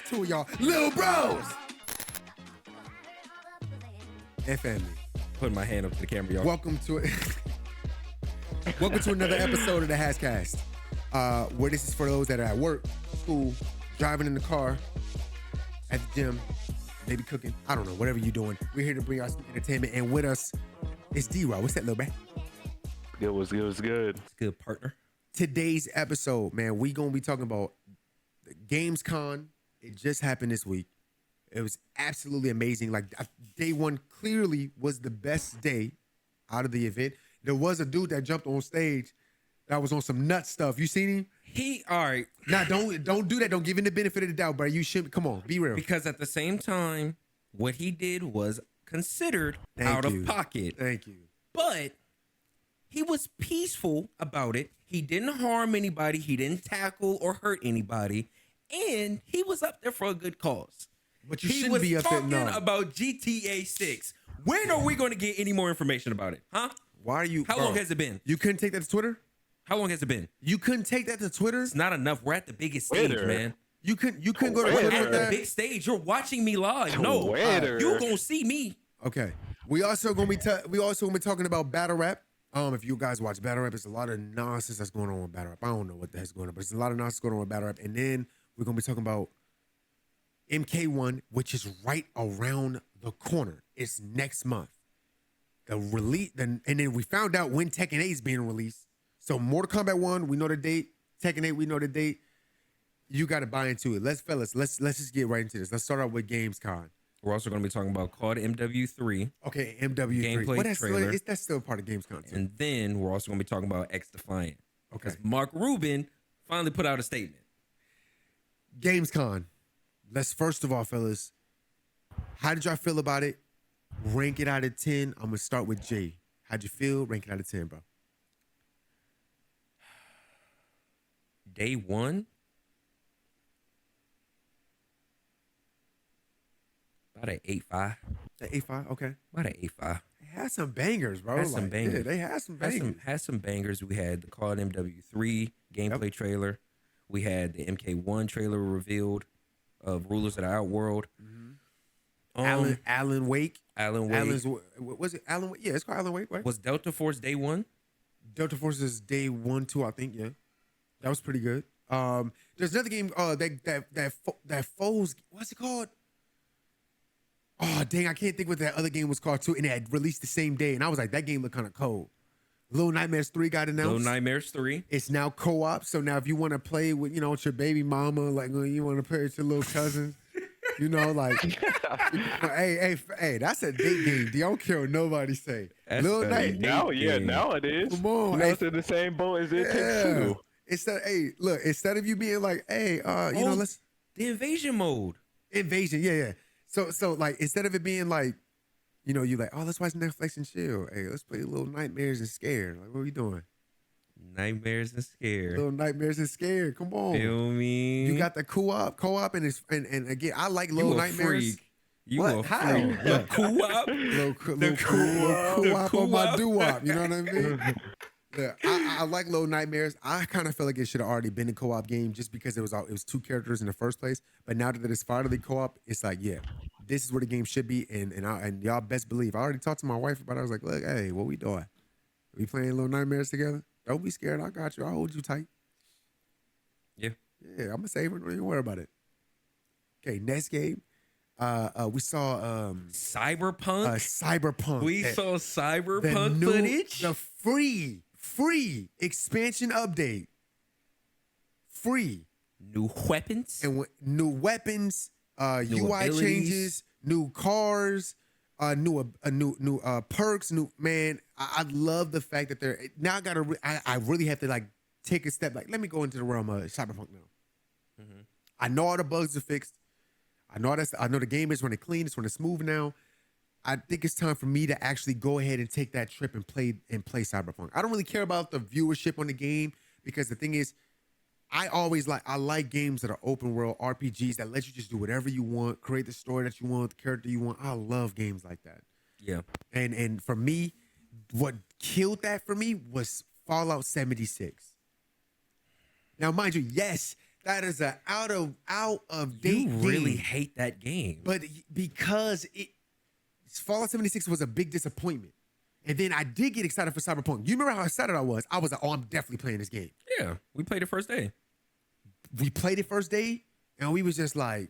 Two of y'all little bros. And family. Putting my hand up to the camera, y'all. Welcome to another episode of the Hazz Cast, where this is for those that are at work, school, driving in the car, at the gym, maybe cooking. I don't know, whatever you're doing. We're here to bring y'all some entertainment, and with us is DeeRob. What's that, little man? It was good. It's good, partner. Today's episode, man, we gonna be talking about the GamesCon. It just happened this week. It was absolutely amazing. Like, day one clearly was the best day out of the event. There was a dude that jumped on stage that was on some nut stuff. You seen him? All right. Nah, don't do that. Don't give him the benefit of the doubt, bro. You should, come on, be real. Because at the same time, what he did was considered out of pocket. Thank you. But he was peaceful about it. He didn't harm anybody. He didn't tackle or hurt anybody. And he was up there for a good cause. But you shouldn't be up there. He was talking about GTA 6. When are we going to get any more information about it? Huh? Why are you? How long has it been? You couldn't take that to Twitter? How long has it been? You couldn't take that to Twitter? It's not enough. We're at the biggest stage, man. You couldn't go to Twitter with the that? big stage. You're watching me live. No, you're gonna see me. Okay. We also gonna be talking about battle rap. If you guys watch battle rap, there's a lot of nonsense that's going on with battle rap. I don't know what the heck's going on, but there's a lot of nonsense going on with battle rap. And then we're gonna be talking about MK1, which is right around the corner. It's next month. The release, and then we found out when Tekken 8 is being released. So Mortal Kombat 1, we know the date. Tekken 8, we know the date. You got to buy into it. Let's just get right into this. Let's start out with GamesCon. We're also going to be talking about COD MWIII. Okay, MWIII. Gameplay trailer. That's still part of GamesCon too. And then we're also going to be talking about XDefiant. Okay. Mark Rubin finally put out a statement. GamesCon. Let's first of all, fellas, how did y'all feel about it? Rank it out of 10. I'm going to start with Jay. How'd you feel? Rank it out of 10, bro. Day one, about an 8.5. An 8.5, okay. About an 8.5. They had some bangers, bro. Had some bangers. Yeah, they had some bangers. Had some bangers. We had the COD MWIII gameplay trailer. We had the MK1 trailer revealed of Rulers of the Outworld. Mm-hmm. Alan Wake. Was it Alan Wake? Yeah, it's called Alan Wake, right? Was Delta Force day one? Delta Force is day 1, 2, I think, yeah. That was pretty good. There's another game that Foes, what's it called? Oh, dang, I can't think what that other game was called too. And it had released the same day. And I was like, that game looked kind of cold. Little Nightmares 3 got announced. Little Nightmares 3. It's now co-op. So now if you want to play with, with your baby mama, like when you want to play with your little cousins, hey, that's a date game. Don't care what nobody say. Now it is. Come on. It's in the same boat as it takes two. Instead of you being like, let's the invasion mode. Invasion, yeah. So like instead of it being like, you like, oh, let's watch Netflix and chill. Hey, let's play Little Nightmares and Scare. Like, what are we doing? Nightmares and Scare. Little Nightmares and Scare. Come on. Feel me? You got the co-op, and again, I like Little Nightmares. Freak. You a freak. The co-op? Little co-op on my doo-wop. You know what I mean? Yeah, I like Little Nightmares. I kind of feel like it should have already been a co-op game just because it was two characters in the first place. But now that it's finally co-op, it's like, yeah, this is where the game should be. And y'all best believe. I already talked to my wife about it. I was like, look, hey, what we doing? We playing Little Nightmares together? Don't be scared. I got you. I'll hold you tight. Yeah. Yeah, I'm going to save her. Don't even worry about it. Okay, next game. We saw Cyberpunk. Cyberpunk. We saw Cyberpunk footage. The free expansion update. Free. New weapons. And new weapons, new UI abilities. changes, new cars, new perks, man. I love the fact that they're now I really have to like take a step, like let me go into the realm of Cyberpunk now. Mm-hmm. I know all the bugs are fixed. I know the game is running clean, it's running smooth now. I think it's time for me to actually go ahead and take that trip and play Cyberpunk. I don't really care about the viewership on the game because the thing is, I like games that are open world RPGs that let you just do whatever you want, create the story that you want, the character you want. I love games like that. Yeah. And for me, what killed that for me was Fallout 76. Now, mind you, yes, That is a out of date You really game. hate that game. But because Fallout 76 was a big disappointment. And then I did get excited for Cyberpunk. You remember how excited I was? I was like, oh, I'm definitely playing this game. Yeah, we played it first day. We played it first day, and we was just like,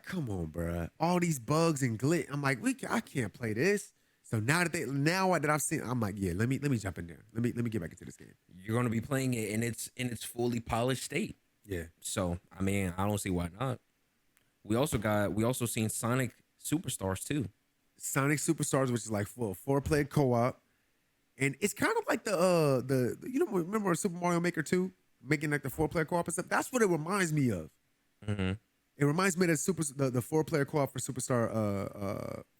come on, bro. All these bugs and glitch. I'm like, I can't play this. So now that I've seen, I'm like, yeah, let me jump in there. Let me get back into this game. You're gonna be playing it in its fully polished state. Yeah. So I mean, I don't see why not. We also seen Sonic Superstars too. Sonic Superstars, which is like four-player co-op, and it's kind of like the remember Super Mario Maker 2 making like the 4-player co-op and stuff. That's what it reminds me of. Mm-hmm. It reminds me of the 4-player co-op for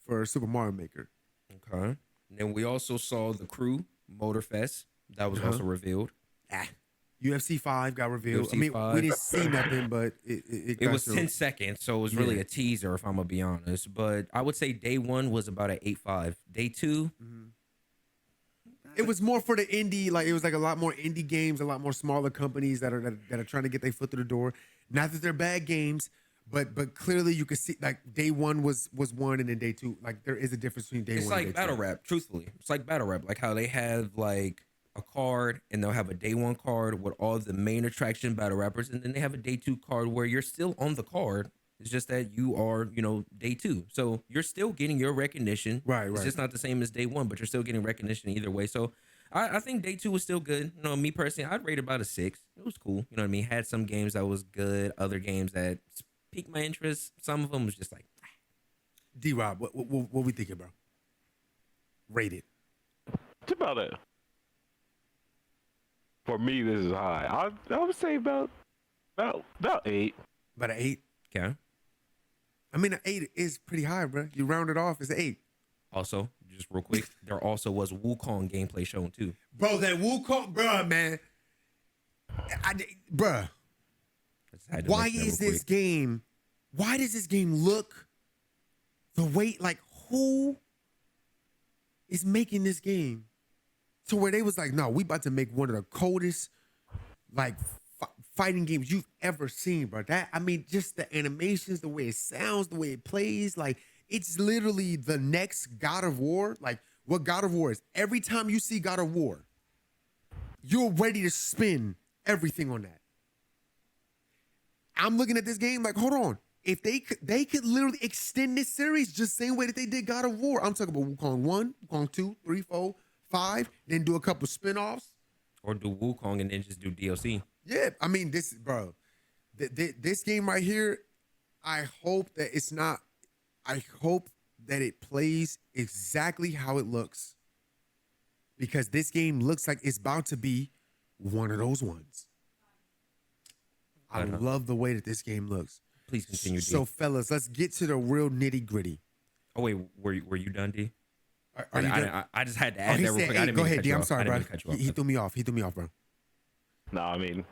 for Super Mario Maker. Okay. And then we also saw the Crew Motorfest that was also revealed. UFC 5 got revealed. UFC I mean, 5. we didn't see nothing, but It was 10 seconds, so it was really a teaser, if I'm gonna be honest. But I would say day 1 was about an 8.5. Day 2, it was more for the indie. Like it was like a lot more indie games, a lot more smaller companies that are trying to get their foot through the door. Not that they're bad games, but clearly you could see like day 1 was 1, and then day 2, like there is a difference between day 1 it's and like day battle 2. rap. Truthfully, it's like battle rap, like how they have like a card and they'll have a day 1 card with all the main attraction battle rappers, and then they have a day 2 card where you're still on the card. It's just that you are, day 2. So you're still getting your recognition. Right. It's just not the same as day 1, but you're still getting recognition either way. So I think day 2 was still good. Me personally, I'd rate about a 6. It was cool. You know what I mean? Had some games that was good, other games that piqued my interest. Some of them was just like, DeeRob, what we thinking, bro? Rate it. It's about it. For me, this is high. I would say about 8. About an 8. okay. I mean, an 8 is pretty high, bro. You round it off, it's an 8. Also, just real quick, there also was Wukong gameplay shown too. Bro, that Wukong, bro, man. Bruh. Why is this game? Why does this game look the way? Like, who is making this game to where they was like, no, we about to make one of the coldest like fighting games you've ever seen, bro. Just the animations, the way it sounds, the way it plays, like it's literally the next God of War. Like what God of War is. Every time you see God of War, you're ready to spin everything on that. I'm looking at this game like, hold on. If they could literally extend this series just same way that they did God of War. I'm talking about Wukong 1, Wukong 2, 3, 4, 5, then do a couple spinoffs. Or do Wukong and then just do DLC. Yeah, I mean, this game right here, I hope that it plays exactly how it looks. Because this game looks like it's about to be one of those ones. I love the way that this game looks. Please continue, D. So, fellas, let's get to the real nitty gritty. Oh wait, were you done, D? Are you done? I just had to add that real quick. Hey, I didn't go mean to ahead, cut D. you I'm off. sorry, I didn't bro. mean to cut you off. He threw me off. He threw me off, bro. No, I mean,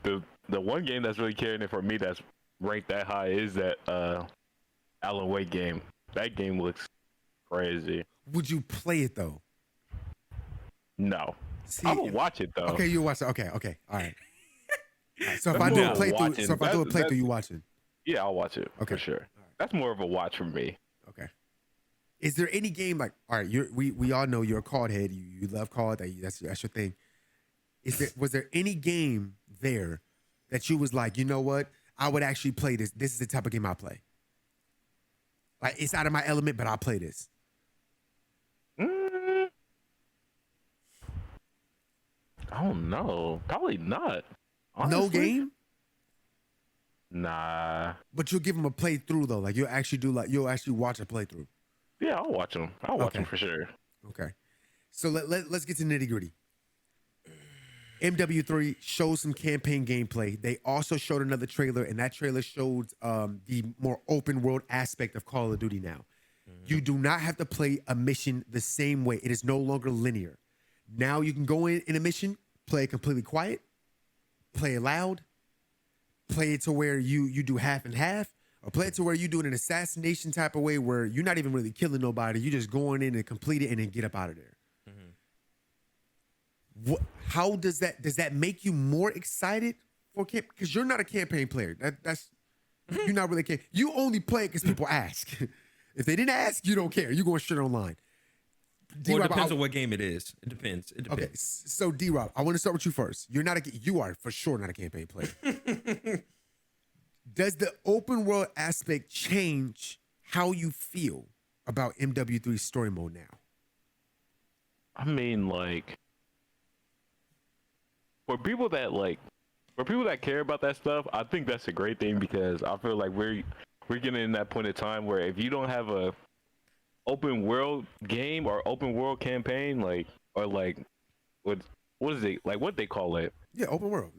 the one game that's really carrying it for me that's ranked that high is that Alan Wake game. That game looks crazy. Would you play it though? No. See, I will watch it though. Okay, you watch it. Okay, all right. All right, so if That's I do a more playthrough, you watching? Yeah, I'll watch it Okay. for sure. That's more of a watch for me. Okay. Is there any game like, all right, we all know you're a COD head. You love COD. That's your thing. Was there any game there that you was like, you know what? I would actually play this. This is the type of game I play. Like it's out of my element, but I'll play this. I don't know. Probably not. No Honestly. game? Nah. But you'll give them a playthrough though. Like you'll actually watch a playthrough. Yeah, I'll watch them. I'll watch them for sure. Okay. So let's get to nitty gritty. MW3 showed some campaign gameplay. They also showed another trailer, and that trailer showed the more open world aspect of Call of Duty now. You do not have to play a mission the same way. It is no longer linear. Now you can go in a mission, play it completely quiet, play it loud, play it to where you do half and half, or play it to where you do it an assassination type of way where you're not even really killing nobody. You're just going in and complete it and then get up out of there. How does that make you more excited for camp? Because you're not a campaign player. That's you're not really you only play because people ask. If they didn't ask, you don't care. You going straight online. Well, it depends on what game it is. It depends. Okay, so DeeRob, I want to start with you first. You are for sure not a campaign player. Does the open world aspect change how you feel about MW3 story mode now? I mean, like, for people that care about that stuff, I think that's a great thing, because I feel like we're getting in that point in time where if you don't have a open world game or open world campaign, what is it, like, what they call it? Yeah, open world.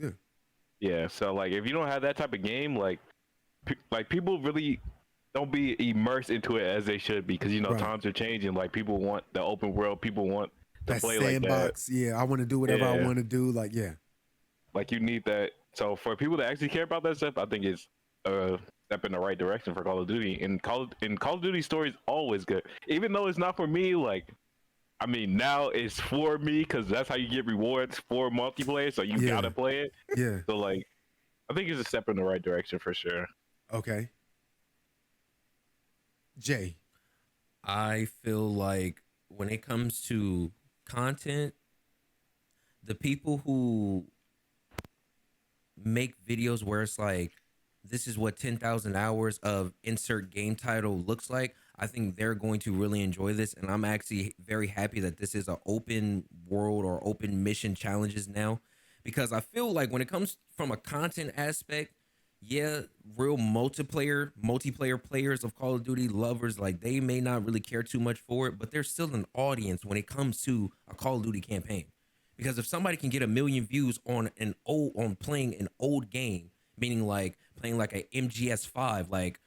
Yeah. So like, if you don't have that type of game, like people really don't be immersed into it as they should be, because times are changing. Like, people want the open world. People want to play sandbox, like that. Yeah, I want to do whatever I want to do. Like, yeah. Like, you need that. So for people that actually care about that stuff, I think it's a step in the right direction for Call of Duty. And Call of Duty story is always good, even though it's not for me. Like, I mean, now it's for me because that's how you get rewards for multiplayer. So you gotta play it. Yeah. So like, I think it's a step in the right direction for sure. Okay. Jay, I feel like when it comes to content, the people who make videos where it's like, this is what 10,000 hours of insert game title looks like, I think they're going to really enjoy this. And I'm actually very happy that this is an open world or open mission challenges now, because I feel like when it comes from a content aspect, yeah, real multiplayer players of Call of Duty lovers, like, they may not really care too much for it, but there's still an audience when it comes to a Call of Duty campaign. Because if somebody can get 1 million views on playing an old game, meaning like playing like a MGS5, like,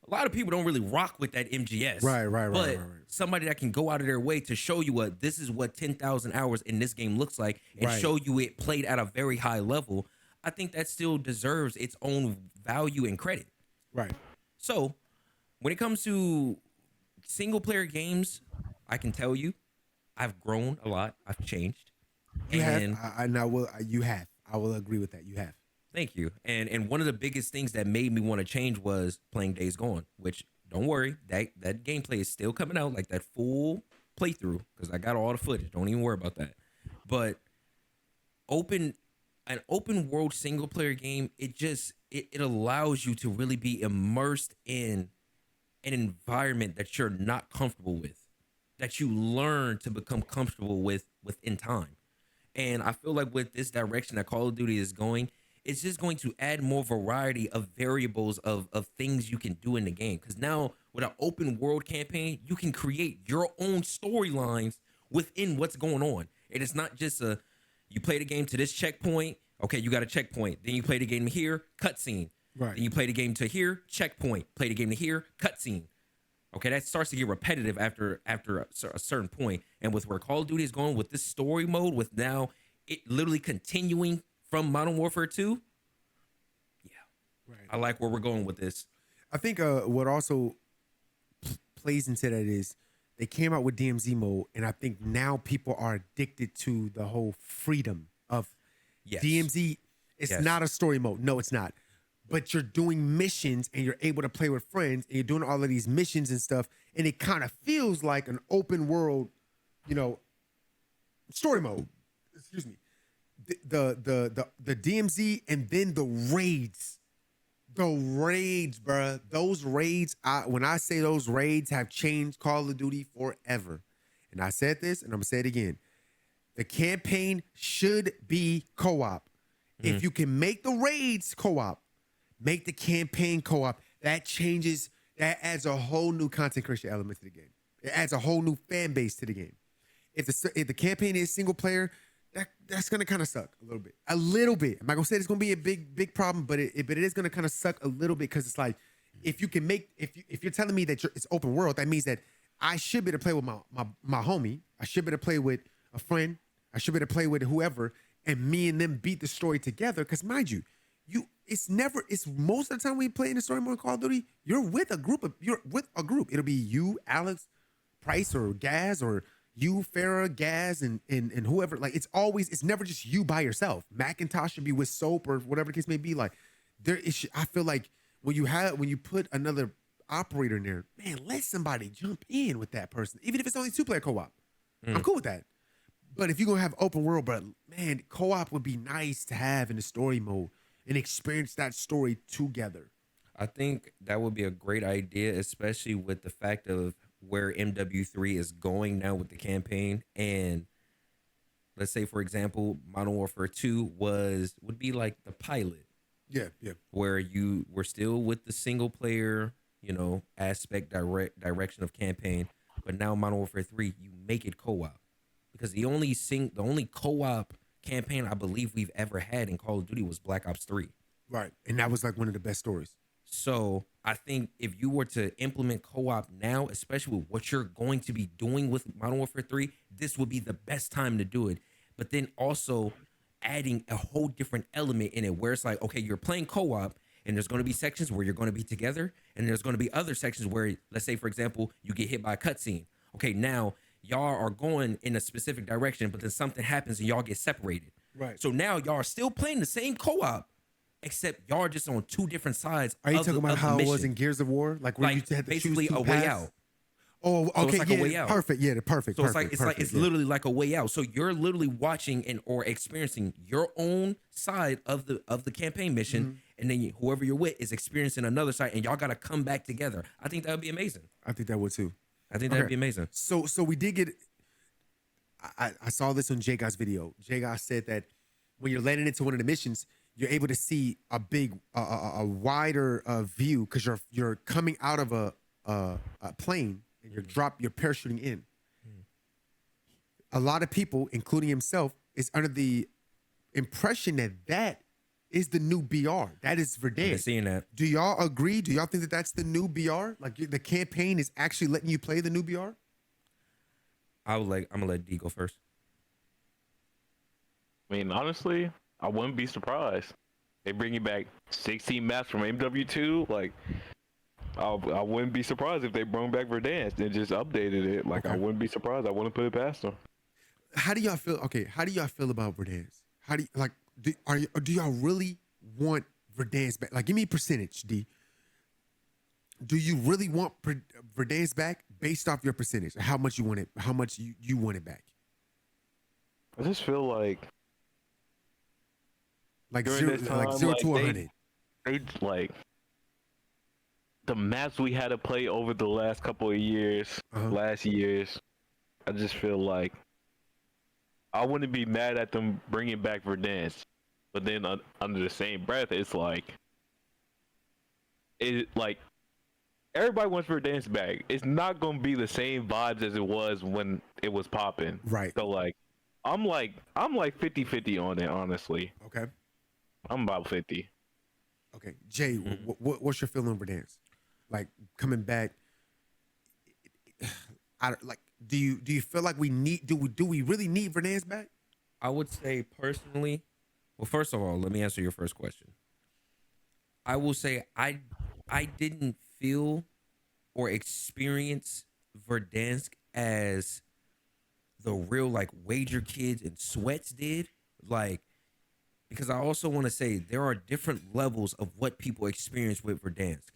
a lot of people don't really rock with that MGS. Right. But somebody that can go out of their way to show you this is what 10,000 hours in this game looks like, and show you it played at a very high level, I think that still deserves its own value and credit. Right. So when it comes to single player games, I can tell you, I've grown a lot. I've changed. You have. I will agree with that. You have. Thank you. And one of the biggest things that made me want to change was playing Days Gone, which, don't worry, that gameplay is still coming out, like that full playthrough, because I got all the footage. Don't even worry about that. But an open world single player game, it allows you to really be immersed in an environment that you're not comfortable with, that you learn to become comfortable with within time. And I feel like with this direction that Call of Duty is going, it's just going to add more variety of variables of things you can do in the game. Because now with an open world campaign, you can create your own storylines within what's going on. And it's not just you play the game to this checkpoint, okay, you got a checkpoint. Then you play the game here, cutscene. Right. Then you play the game to here, checkpoint. Play the game to here, cutscene. Okay, that starts to get repetitive after a certain point. And with where Call of Duty is going with this story mode, with now it literally continuing from Modern Warfare 2, yeah, right. I like where we're going with this. I think what also plays into that is they came out with DMZ mode, and I think now people are addicted to the whole freedom of DMZ. It's not a story mode. No, it's not. But you're doing missions, and you're able to play with friends, and you're doing all of these missions and stuff, and it kind of feels like an open world, story mode. Excuse me. The DMZ, and then the raids. The raids, bruh. Those raids, when I say those raids have changed Call of Duty forever. And I said this, and I'm going to say it again. The campaign should be co-op. If you can make the raids co-op, make the campaign co-op, that adds a whole new content creation element to the game. It adds a whole new fan base to the game. If the campaign is single player, that's gonna kind of suck a little bit. I'm not gonna say it's gonna be a big problem, but it is gonna kind of suck a little bit, because it's like, if you're telling me that it's open world, that means that I should be able to play with my homie. I should be able to play with a friend. I should be able to play with whoever, and me and them beat the story together. Because mind you, it's most of the time when you play in the story mode in Call of Duty, you're with a group. It'll be you, Alex, Price, or Gaz, or you, Farrah, Gaz, and whoever. Like it's never just you by yourself. Macintosh should be with Soap or whatever the case may be. Like I feel like when you put another operator in there, man, let somebody jump in with that person, even if it's only 2-player co-op. I'm cool with that. But if you're gonna have open world, but man, co-op would be nice to have in the story mode and experience that story together. I think that would be a great idea, especially with the fact of where MW3 is going now with the campaign. And let's say, for example, Modern Warfare 2 would be like the pilot. Yeah. Where you were still with the single player, aspect direction of campaign, but now Modern Warfare 3, you make it co-op. Because the only co-op campaign I believe we've ever had in Call of Duty was Black Ops 3. Right. And that was like one of the best stories. So I think if you were to implement co-op now, especially with what you're going to be doing with Modern Warfare 3, this would be the best time to do it. But then also adding a whole different element in it where it's like, okay, you're playing co-op and there's going to be sections where you're going to be together. And there's going to be other sections where, let's say, for example, you get hit by a cutscene. Okay, now y'all are going in a specific direction, but then something happens and y'all get separated. Right. So now y'all are still playing the same co-op, except y'all are just on two different sides. Are you talking about how it was in Gears of War? Like where you had to basically choose a way out. Oh, okay, so it's like a way out. Perfect. Yeah, perfect. So it's literally like a way out. So you're literally watching or experiencing your own side of the campaign mission, and then whoever you're with is experiencing another side, and y'all got to come back together. I think that would be amazing. I think that would too. I think that'd be amazing. So we did get. I saw this on Jay Guy's video. Jay Guy said that when you're landing into one of the missions, you're able to see a big, a wider view because you're coming out of a plane and you're parachuting in. A lot of people, including himself, is under the impression that is the new BR. That is Verdansk. I've seeing that. Do y'all agree? Do y'all think that that's the new BR? Like the campaign is actually letting you play the new BR? I'm gonna let D go first. I mean, honestly, I wouldn't be surprised. They bring you back 16 maps from MW2. Like, I wouldn't be surprised if they brought back Verdansk and just updated it. Like, okay. I wouldn't be surprised. I wouldn't put it past them. How do y'all feel? Okay, how do y'all feel about Verdansk? How do you, like? Do y'all really want Verdansk back? Like, give me a percentage, D. Do you really want Verdansk back based off your percentage? How much you want it? How much you want it back? I just feel like zero, time, like 0 to 100. They like the maps we had to play over the last couple of years, last years. I just feel like I wouldn't be mad at them bringing back Verdansk, but then under the same breath, it's like everybody wants Verdansk back. It's not gonna be the same vibes as it was when it was popping. Right. So like I'm like 50-50 on it, honestly. Okay. I'm about 50. Okay. Jay, what's your feeling on Verdansk? Like coming back, do you feel like we need do we really need Verdansk back? I would say personally, well, first of all, let me answer your first question. I will say I didn't feel or experience Verdansk as the real like Wager Kids and Sweats did, like, because I also want to say there are different levels of what people experience with Verdansk.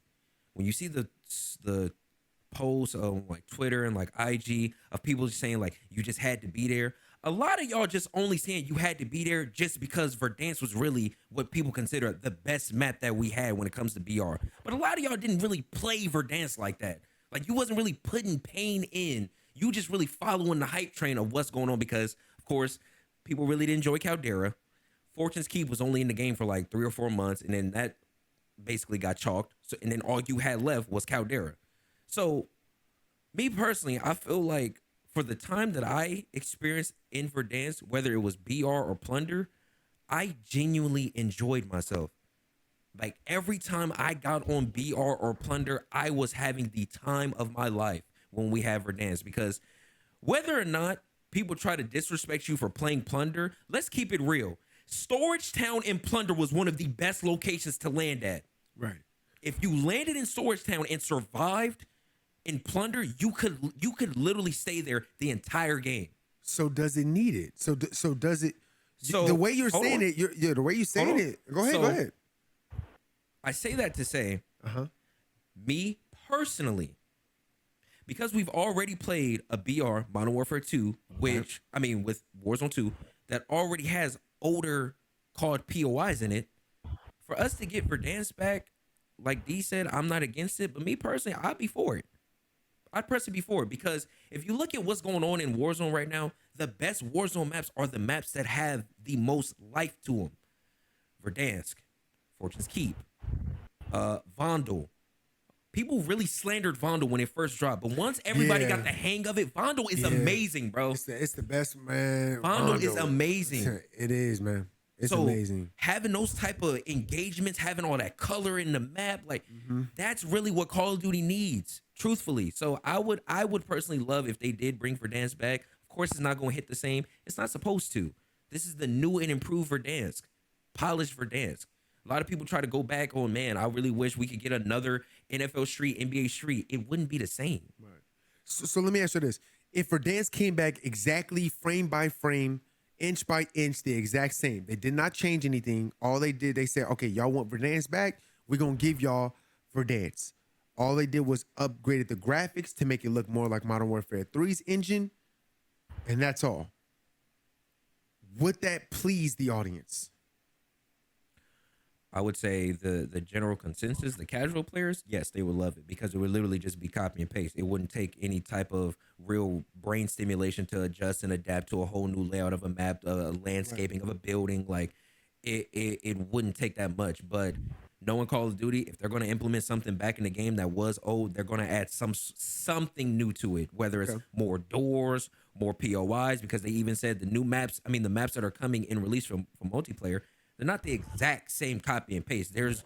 When you see the posts on like Twitter and like IG of people just saying like you just had to be there, a lot of y'all just only saying you had to be there just because Verdansk was really what people consider the best map that we had when it comes to BR. But a lot of y'all didn't really play Verdansk like that. Like you wasn't really putting pain in. You just really following the hype train of what's going on because, of course, people really didn't enjoy Caldera. Fortune's Keep was only in the game for like 3 or 4 months, and then that basically got chalked. So, and then all you had left was Caldera. So, me personally, I feel like for the time that I experienced in Verdansk, whether it was BR or Plunder, I genuinely enjoyed myself. Like every time I got on BR or Plunder, I was having the time of my life when we had Verdansk, because whether or not people try to disrespect you for playing Plunder, let's keep it real. Storage Town in Plunder was one of the best locations to land at. Right. If you landed in Storage Town and survived, In Plunder, you could literally stay there the entire game. So does it need it? So does it? So the way you're hold saying on. it, you're the way you're saying Hold on. it. Go ahead. So- Go ahead. I say that to say, me personally, because we've already played a BR Modern Warfare 2, which I mean with Warzone 2, that already has older called POIs in it. For us to get Verdansk back, like D said, I'm not against it, but me personally, I'd be for it. I'd personally be for it because if you look at what's going on in Warzone right now, the best Warzone maps are the maps that have the most life to them. Verdansk, Fortune's Keep, Vondel. People really slandered Vondel when it first dropped, but once everybody got the hang of it, Vondel is amazing, bro. It's the best, man. Vondel is amazing. It is, man. It's amazing. Having those type of engagements, having all that color in the map, like that's really what Call of Duty needs, truthfully. So I would personally love if they did bring Verdansk back. Of course, it's not going to hit the same. It's not supposed to. This is the new and improved Verdansk, polished Verdansk. A lot of people try to go back on, man, I really wish we could get another NFL Street, NBA Street. It wouldn't be the same. Right. So let me ask you this. If Verdansk came back exactly frame by frame, inch by inch, the exact same, they did not change anything. All they did, they said, okay, y'all want Verdansk back? We're going to give y'all Verdansk. All they did was upgraded the graphics to make it look more like Modern Warfare 3's engine, and that's all. Would that please the audience? I would say the general consensus, the casual players, yes, they would love it because it would literally just be copy and paste. It wouldn't take any type of real brain stimulation to adjust and adapt to a whole new layout of a map, landscaping of a building. Like it wouldn't take that much. But knowing Call of Duty, if they're going to implement something back in the game that was old, they're going to add something new to it, whether it's more doors, more POIs, because they even said the new maps, I mean, the maps that are coming in release from multiplayer, they're not the exact same copy and paste. There's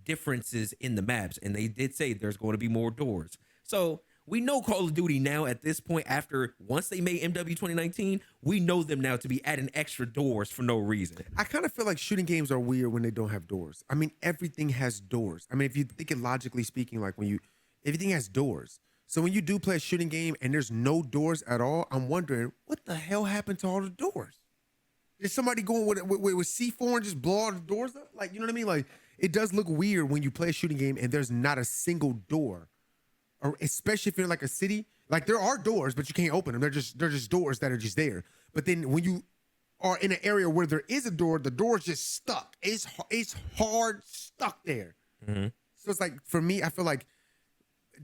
differences in the maps, and they did say there's going to be more doors. So we know Call of Duty now at this point, once they made MW 2019, we know them now to be adding extra doors for no reason. I kind of feel like shooting games are weird when they don't have doors. I mean, everything has doors. I mean, if you think it logically speaking, like everything has doors. So when you do play a shooting game and there's no doors at all, I'm wondering what the hell happened to all the doors? Is somebody going with C4 and just blow all the doors up? Like, you know what I mean? Like, it does look weird when you play a shooting game and there's not a single door, or especially if you're in like a city. Like, there are doors, but you can't open them. They're just doors that are just there. But then when you are in an area where there is a door, the door is just stuck. It's hard stuck there. So it's like, for me, I feel like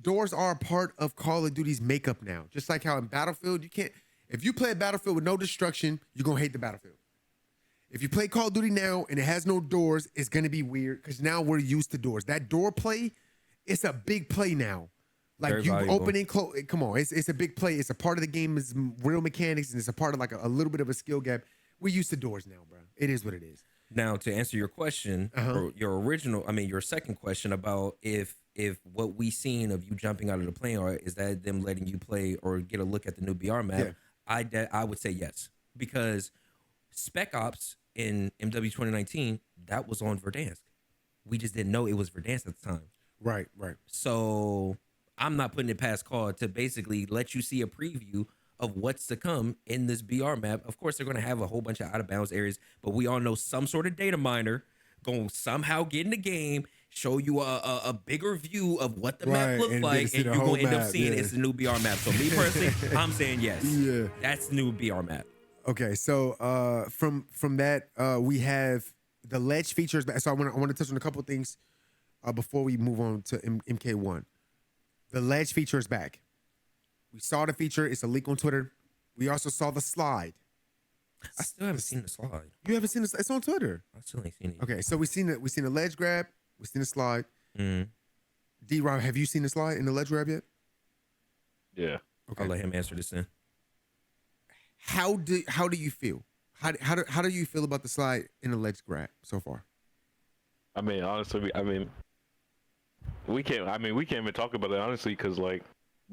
doors are a part of Call of Duty's makeup now. Just like how in Battlefield, if you play a Battlefield with no destruction, you're going to hate the Battlefield. If you play Call of Duty now and it has no doors, it's going to be weird because now we're used to doors. That door play, it's a big play now. Like, Very you valuable. open and close. Come on, it's a big play. It's a part of the game. It's real mechanics, and it's a part of like a little bit of a skill gap. We're used to doors now, bro. It is what it is. Now, to answer your question, or your second question about if what we seen of you jumping out of the plane, or is that them letting you play or get a look at the new BR map, I would say yes. Because Spec Ops in MW 2019, that was on Verdansk. We just didn't know it was Verdansk at the time. Right. So I'm not putting it past Call to basically let you see a preview of what's to come in this BR map. Of course, they're going to have a whole bunch of out of bounds areas, but we all know some sort of data miner going to somehow get in the game, show you a bigger view of what the map looks like, and you're going to end up seeing it's the new BR map. So me personally, I'm saying yes. Yeah. That's the new BR map. Okay, so from that, we have the ledge features. So I want to touch on a couple of things before we move on to MK1. The ledge feature is back. We saw the feature. It's a leak on Twitter. We also saw the slide. I still haven't seen the slide. You haven't seen it? It's on Twitter. I still ain't seen it. Okay, so we seen the ledge grab. We seen the slide. DeeRob, have you seen the slide in the ledge grab yet? Yeah. Okay. I'll let him answer this then. How do you feel? How do you feel about the slide in the ledge grab so far? I mean, honestly, we can't even talk about it honestly, because like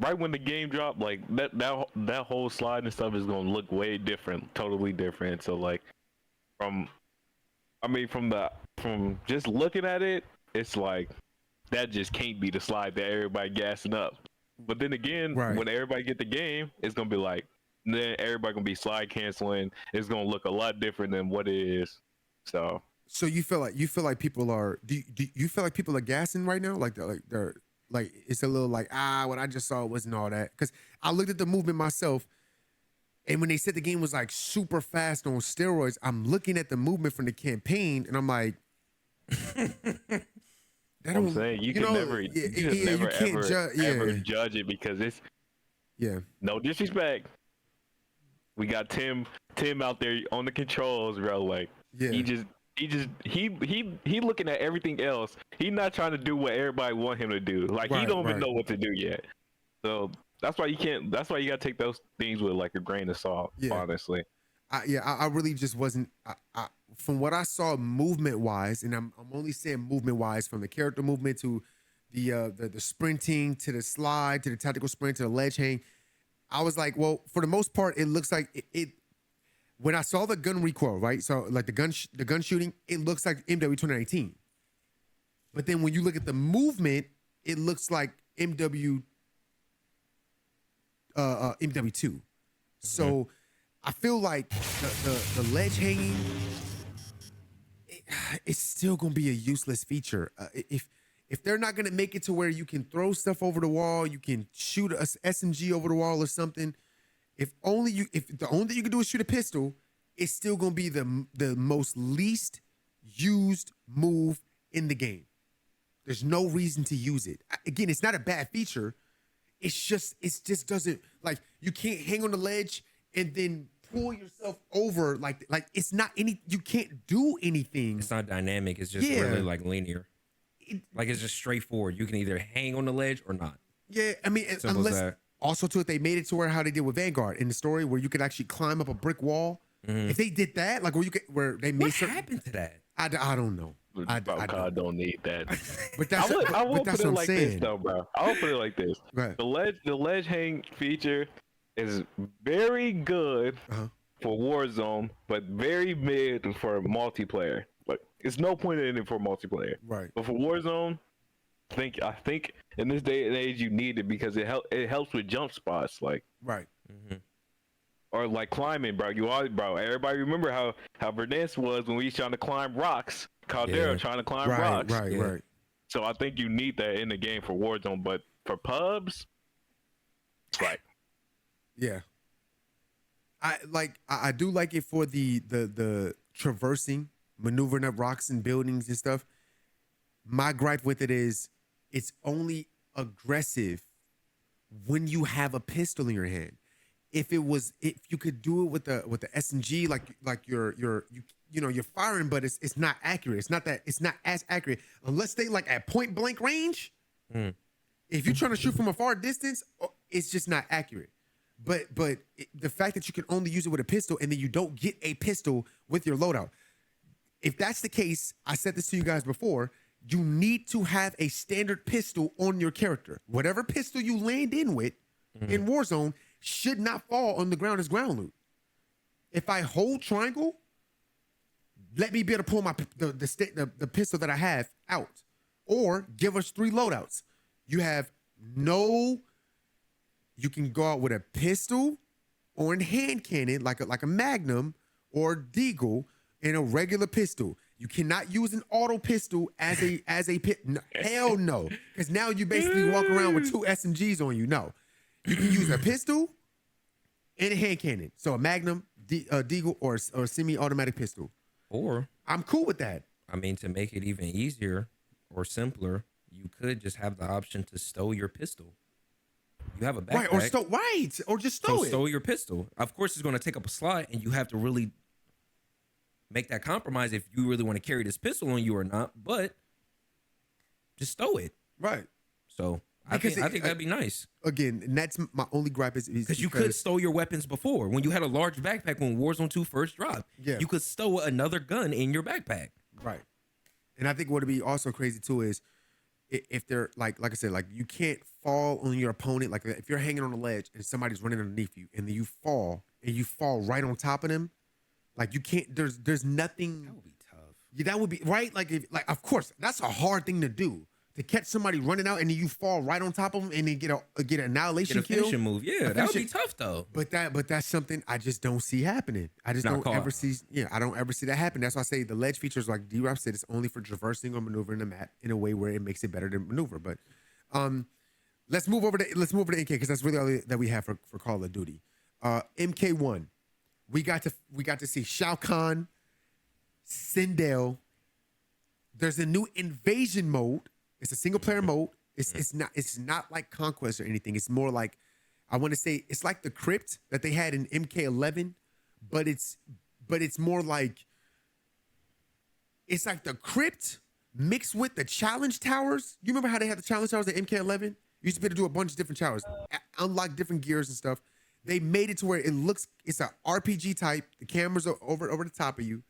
right when the game dropped, like that whole slide and stuff is gonna look way different, totally different. So like from just looking at it, it's like that just can't be the slide that everybody gassing up. But then again, Right. when everybody get the game, it's gonna be like, then everybody gonna be slide canceling. It's gonna look a lot different than what it is. So you feel like people are do you feel like people are gassing right now? Like they're like it's a little like what I just saw wasn't all that. Because I looked at the movement myself, and when they said the game was like super fast on steroids, I'm looking at the movement from the campaign, and I'm like, I'm saying you can never, you just never ever judge it because it's no disrespect. We got Tim out there on the controls, bro. Like he looking at everything else. He not trying to do what everybody want him to do. Like he don't even know what to do yet. So that's why you can't. That's why you gotta take those things with like a grain of salt. Honestly. I really just wasn't. From what I saw movement wise, and I'm only saying movement wise, from the character movement to the sprinting to the slide to the tactical sprint to the ledge hang, I was like, well, for the most part, it looks like it when I saw the gun recoil, right? So like the gun shooting, it looks like MW 2019. But then when you look at the movement, it looks like MW2. So I feel like the ledge hanging, it's still gonna be a useless feature. If they're not gonna make it to where you can throw stuff over the wall, you can shoot a SMG over the wall or something. If the only thing you can do is shoot a pistol, it's still gonna be the most least used move in the game. There's no reason to use it. Again, it's not a bad feature. It just doesn't, like, you can't hang on the ledge and then pull yourself over like it's not any, you can't do anything. It's not dynamic. It's just really like linear. Like it's just straightforward. You can either hang on the ledge or not. Yeah, I mean, unless also too, if they made it to where how they did with Vanguard in the story where you could actually climb up a brick wall. If they did that, like where they made what happened to that? I don't know. I don't need that. But that's I will that's put it what like I'm saying. this though, bro. I will put it like this. Right. The ledge hang feature is very good for Warzone, but very mid for multiplayer. Like it's no point in it for multiplayer. Right. But for Warzone, I think in this day and age you need it because it helps with jump spots, like or like climbing, bro. Everybody remember how Verdansk was when we was trying to climb rocks. Caldera trying to climb rocks. Right. So I think you need that in the game for Warzone, but for pubs, right? Yeah. I do like it for the traversing, maneuvering up rocks and buildings and stuff. My gripe with it is it's only aggressive when you have a pistol in your hand. If you could do it with the SMG, like you're firing, but it's not accurate. It's not as accurate unless they like at point blank range. If you're trying to shoot from a far distance, it's just not accurate. But the fact that you can only use it with a pistol and then you don't get a pistol with your loadout. If that's the case, I said this to you guys before, you need to have a standard pistol on your character. Whatever pistol you land in with in Warzone should not fall on the ground as ground loot. If I hold triangle, let me be able to pull the pistol that I have out, or give us 3 loadouts. You can go out with a pistol or a hand cannon, like a Magnum or Deagle, and a regular pistol. You cannot use an auto pistol as a pit. No, hell no, because now you basically walk around with 2 SMGs on you. No, you can use a pistol and a hand cannon. So a Magnum, Deagle, or a semi-automatic pistol. Or I'm cool with that. I mean, to make it even easier or simpler, you could just have the option to stow your pistol. You have a backpack. Or just stow it. Stow your pistol. Of course, it's going to take up a slot, and you have to really make that compromise if you really want to carry this pistol on you or not. But just stow it. Right. So I think that'd be nice. Again, and that's my only gripe is because you could stow your weapons before when you had a large backpack when Warzone 2 first dropped. Yeah. You could stow another gun in your backpack. Right. And I think what would be also crazy too is if they're like I said, like you can't fall on your opponent. Like if you're hanging on a ledge and somebody's running underneath you and then you fall right on top of them, like you can't. There's nothing. That would be tough. Yeah, that would be right. Like of course that's a hard thing to do to catch somebody running out and then you fall right on top of them and then get an annihilation Get a kill. finishing move. Yeah, that would be tough though. But that's something I just don't see happening. I just don't ever see. Yeah, I don't ever see that happen. That's why I say the ledge features, like DeeRob said, it's only for traversing or maneuvering the map in a way where it makes it better to maneuver. But let's move over to MK because that's really all that we have for Call of Duty. MK1, we got to see Shao Kahn, Sindel. There's a new invasion mode. It's a single player mode. It's not like Conquest or anything. It's more like, I want to say it's like the Crypt that they had in MK11, but it's more like, it's like the Crypt mixed with the challenge towers. You remember how they had the challenge towers in MK11? You used to be able to do a bunch of different towers, unlock different gears and stuff. They made it to where it's a RPG type. The cameras are over the top of you.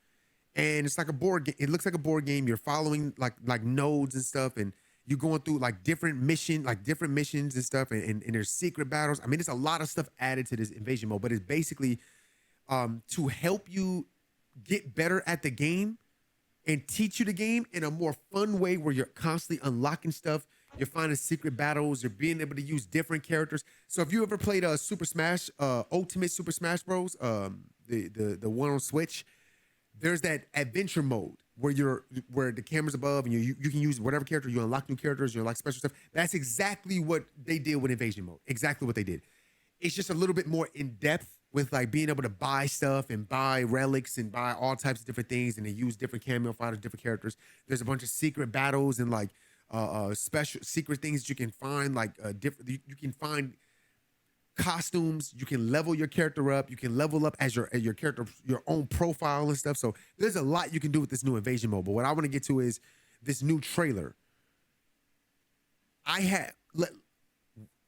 And it's like a board game. It looks like a board game. You're following like nodes and stuff, and you're going through like different missions and stuff, and there's secret battles. I mean, there's a lot of stuff added to this invasion mode, but it's basically to help you get better at the game and teach you the game in a more fun way where you're constantly unlocking stuff. You're finding secret battles. You're being able to use different characters. So if you ever played Super Smash, Ultimate Super Smash Bros, the one on Switch, there's that adventure mode where the camera's above and you can use whatever character, you unlock new characters, you unlock special stuff. That's exactly what they did with Invasion mode. Exactly what they did. It's just a little bit more in depth with like being able to buy stuff and buy relics and buy all types of different things and they use different cameo fighters, different characters. There's a bunch of secret battles and like special secret things that you can find, like you can find costumes, you can level your character up, you can level up as your character, your own profile and stuff. So there's a lot you can do with this new invasion mode. But what I want to get to is this new trailer.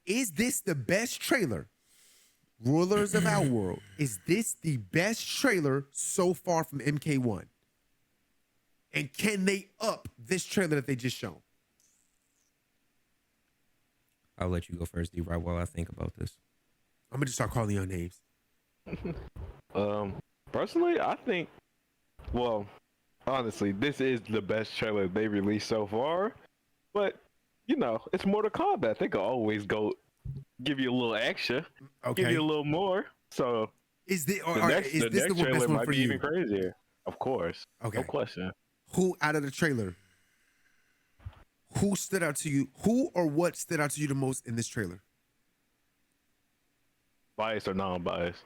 Is this the best trailer? Rulers of Our World, is this the best trailer so far from MK1? And can they up this trailer that they just shown? I'll let you go first, DeeRob, while I think about this. I'm gonna just start calling your names. Personally, I think, well, honestly, this is the best trailer they released so far. But you know, it's Mortal Kombat. They can always go give you a little extra, give you a little more. So is the next trailer best one might for be you? even crazier. Of course, okay, no question. Who out of the trailer? Who stood out to you? Who or what stood out to you the most in this trailer? Biased or non-biased?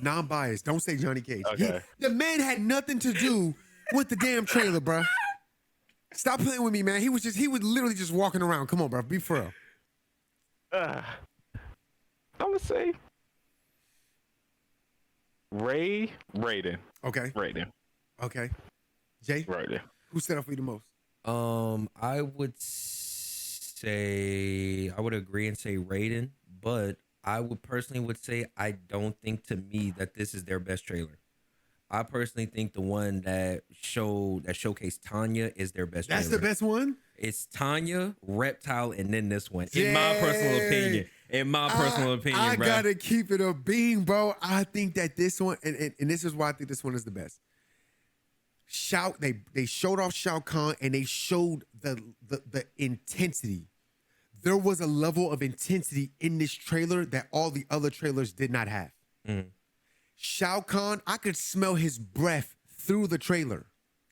Non-biased. Don't say Johnny Cage. Okay. The man had nothing to do with the damn trailer, bro. Stop playing with me, man. He was literally just walking around. Come on, bro. Be for real. I'm gonna say Raiden. Okay. Raiden. Okay. Jay? Raiden. Who stood out for you the most? I would agree and say Raiden, but I would personally say I don't think to me that this is their best trailer. I personally think the one that showcased Tanya is their best That's trailer. the best one? It's Tanya, Reptile, and then this one. In my personal opinion. I bro. Gotta keep it a beam, bro. I think that this one, and this is why I think this one is the best. They showed off Shao Kahn and they showed the intensity. There was a level of intensity in this trailer that all the other trailers did not have. Mm. Shao Kahn, I could smell his breath through the trailer.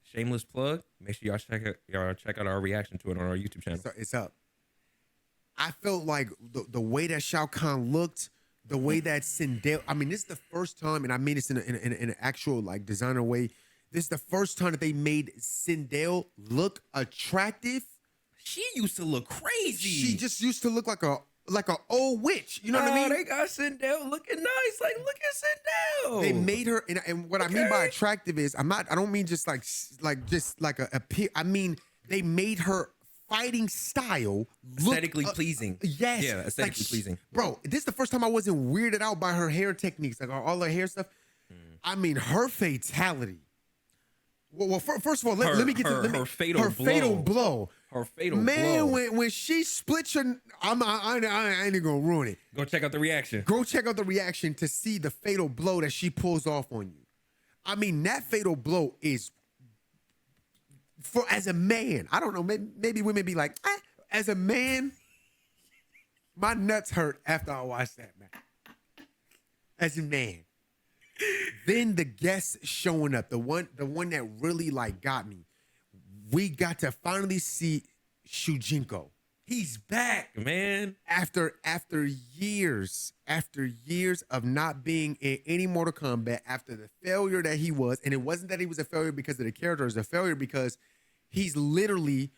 Shameless plug. Make sure y'all check out our reaction to it on our YouTube channel. It's up. I felt like the way that Shao Kahn looked, the way that Sindel. I mean, this is the first time, and I mean this in an actual like designer way. This is the first time that they made Sindel look attractive. She used to look crazy. She just used to look like a old witch. You know what I mean? They got Sindel looking nice. Like, look at Sindel. They made her, and what I mean by attractive is I don't mean just like a I mean they made her fighting style aesthetically pleasing. Yes. Yeah, aesthetically pleasing. Bro, this is the first time I wasn't weirded out by her hair techniques, like all her hair stuff. I mean, her fatality. Well, first of all, let me get to her fatal blow. Her fatal blow. Man, when she splits her, I ain't gonna ruin it. Go check out the reaction. Go check out the reaction to see the fatal blow that she pulls off on you. I mean, that fatal blow is as a man. I don't know. Maybe women be like, as a man, my nuts hurt after I watched that, man. As a man. Then the guests showing up, the one that really like got me. We got to finally see Shujinko. He's back, man. After years of not being in any Mortal Kombat, after the failure that he was, and it wasn't that he was a failure because of the character, it was a failure because he's literally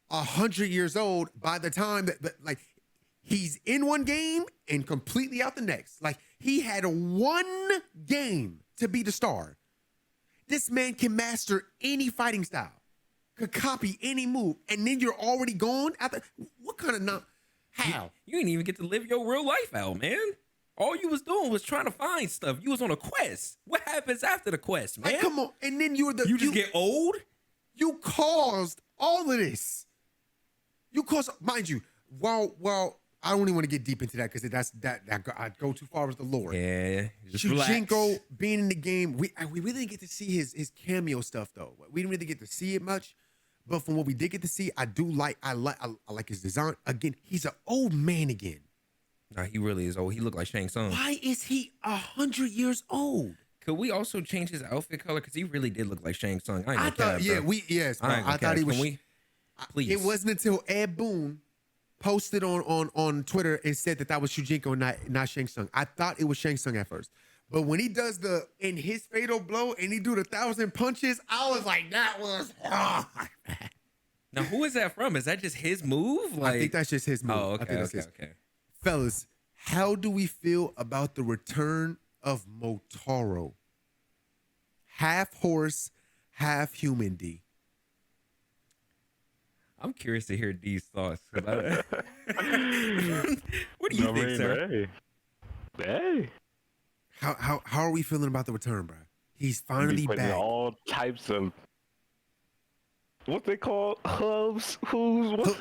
100 years old by the time that like he's in one game and completely out the next. Like he had one game to be the star. This man can master any fighting style, could copy any move, and then you're already gone after. What kind of how? You didn't even get to live your real life out, man. All you was doing was trying to find stuff. You was on a quest. What happens after the quest, man? Like, come on, and then you just get old. You caused all of this. You caused, mind you, well, I don't even want to get deep into that because I'd go too far with the lore. Yeah, just Shujinko relax. being in the game, we really didn't get to see his cameo stuff though. We didn't really get to see it much, but from what we did get to see, I like his design. Again, he's an old man again. Nah, he really is old. He looked like Shang Tsung. Why is he 100 years old? Could we also change his outfit color? Because he really did look like Shang Tsung. I thought, bro. yes, bro. I thought he was. Please. It wasn't until Ed Boon posted on Twitter and said that was Shujinko, not Shang Tsung. I thought it was Shang Tsung at first, but when he does in his fatal blow and he do the 1,000 punches, I was like, that was hard. Now, who is that from? Is that just his move? I think that's just his move. Oh, I think okay, that's his. okay. Fellas, how do we feel about the return of Motaro? Half horse, half human, D. I'm curious to hear D's thoughts. What do you think, sir? Hey. How are we feeling about the return, bro? He's finally back. All types of what they call hooves. Hooves.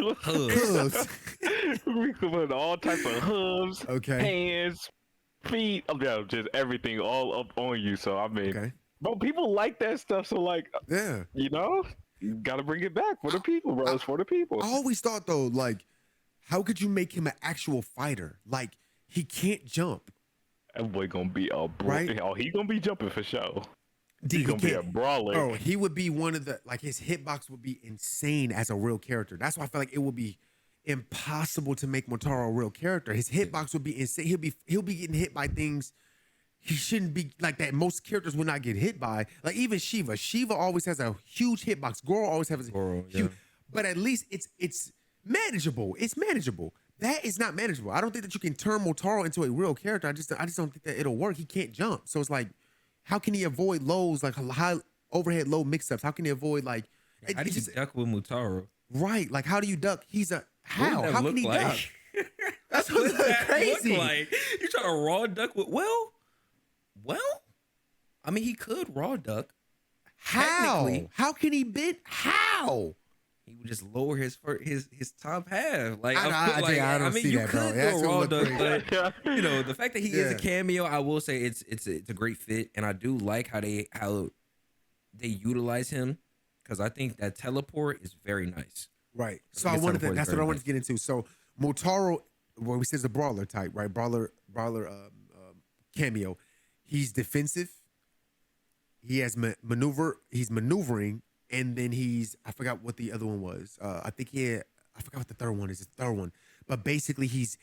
We put all types of hooves. Okay. Hands, feet. Just everything all up on you. So I mean, okay. Bro, people like that stuff. So like, yeah, you gotta bring it back for the people, bro. It's for the people. I always thought though, like, how could you make him an actual fighter? Like, he can't jump. That boy gonna be a right? Oh, he gonna be jumping for sure. He's gonna be a brawler. Bro, he would be one of the his hitbox would be insane as a real character. That's why I feel like it would be impossible to make Motaro a real character. His hitbox would be insane. He'll be getting hit by things he shouldn't be, like that most characters would not get hit by. Like even Shiva. Shiva always has a huge hitbox. Goro always has a huge, but at least it's manageable. It's manageable. That is not manageable. I don't think that you can turn Motaro into a real character. I just don't think that it'll work. He can't jump. So it's like, how can he avoid lows, like high overhead low mix-ups? How can he avoid like how do you duck with Motaro? Right. Like how do you duck? He's a how? How can he duck? That's what that crazy. Look like? You try to raw duck with well, I mean, he could raw duck. How? How can he bid? How? He would just lower his top half. Like I don't see you that, could bro. do a raw duck, but the fact that he is a cameo, I will say it's a great fit, and I do like how they utilize him because I think that teleport is very nice. Right. So that's what I wanted to get into. So Motaro, well, we said it's a brawler type, right? Brawler cameo. He's defensive. He has maneuver. He's maneuvering, and then I forgot what the other one was. I forgot what the third one is. The third one, but basically he's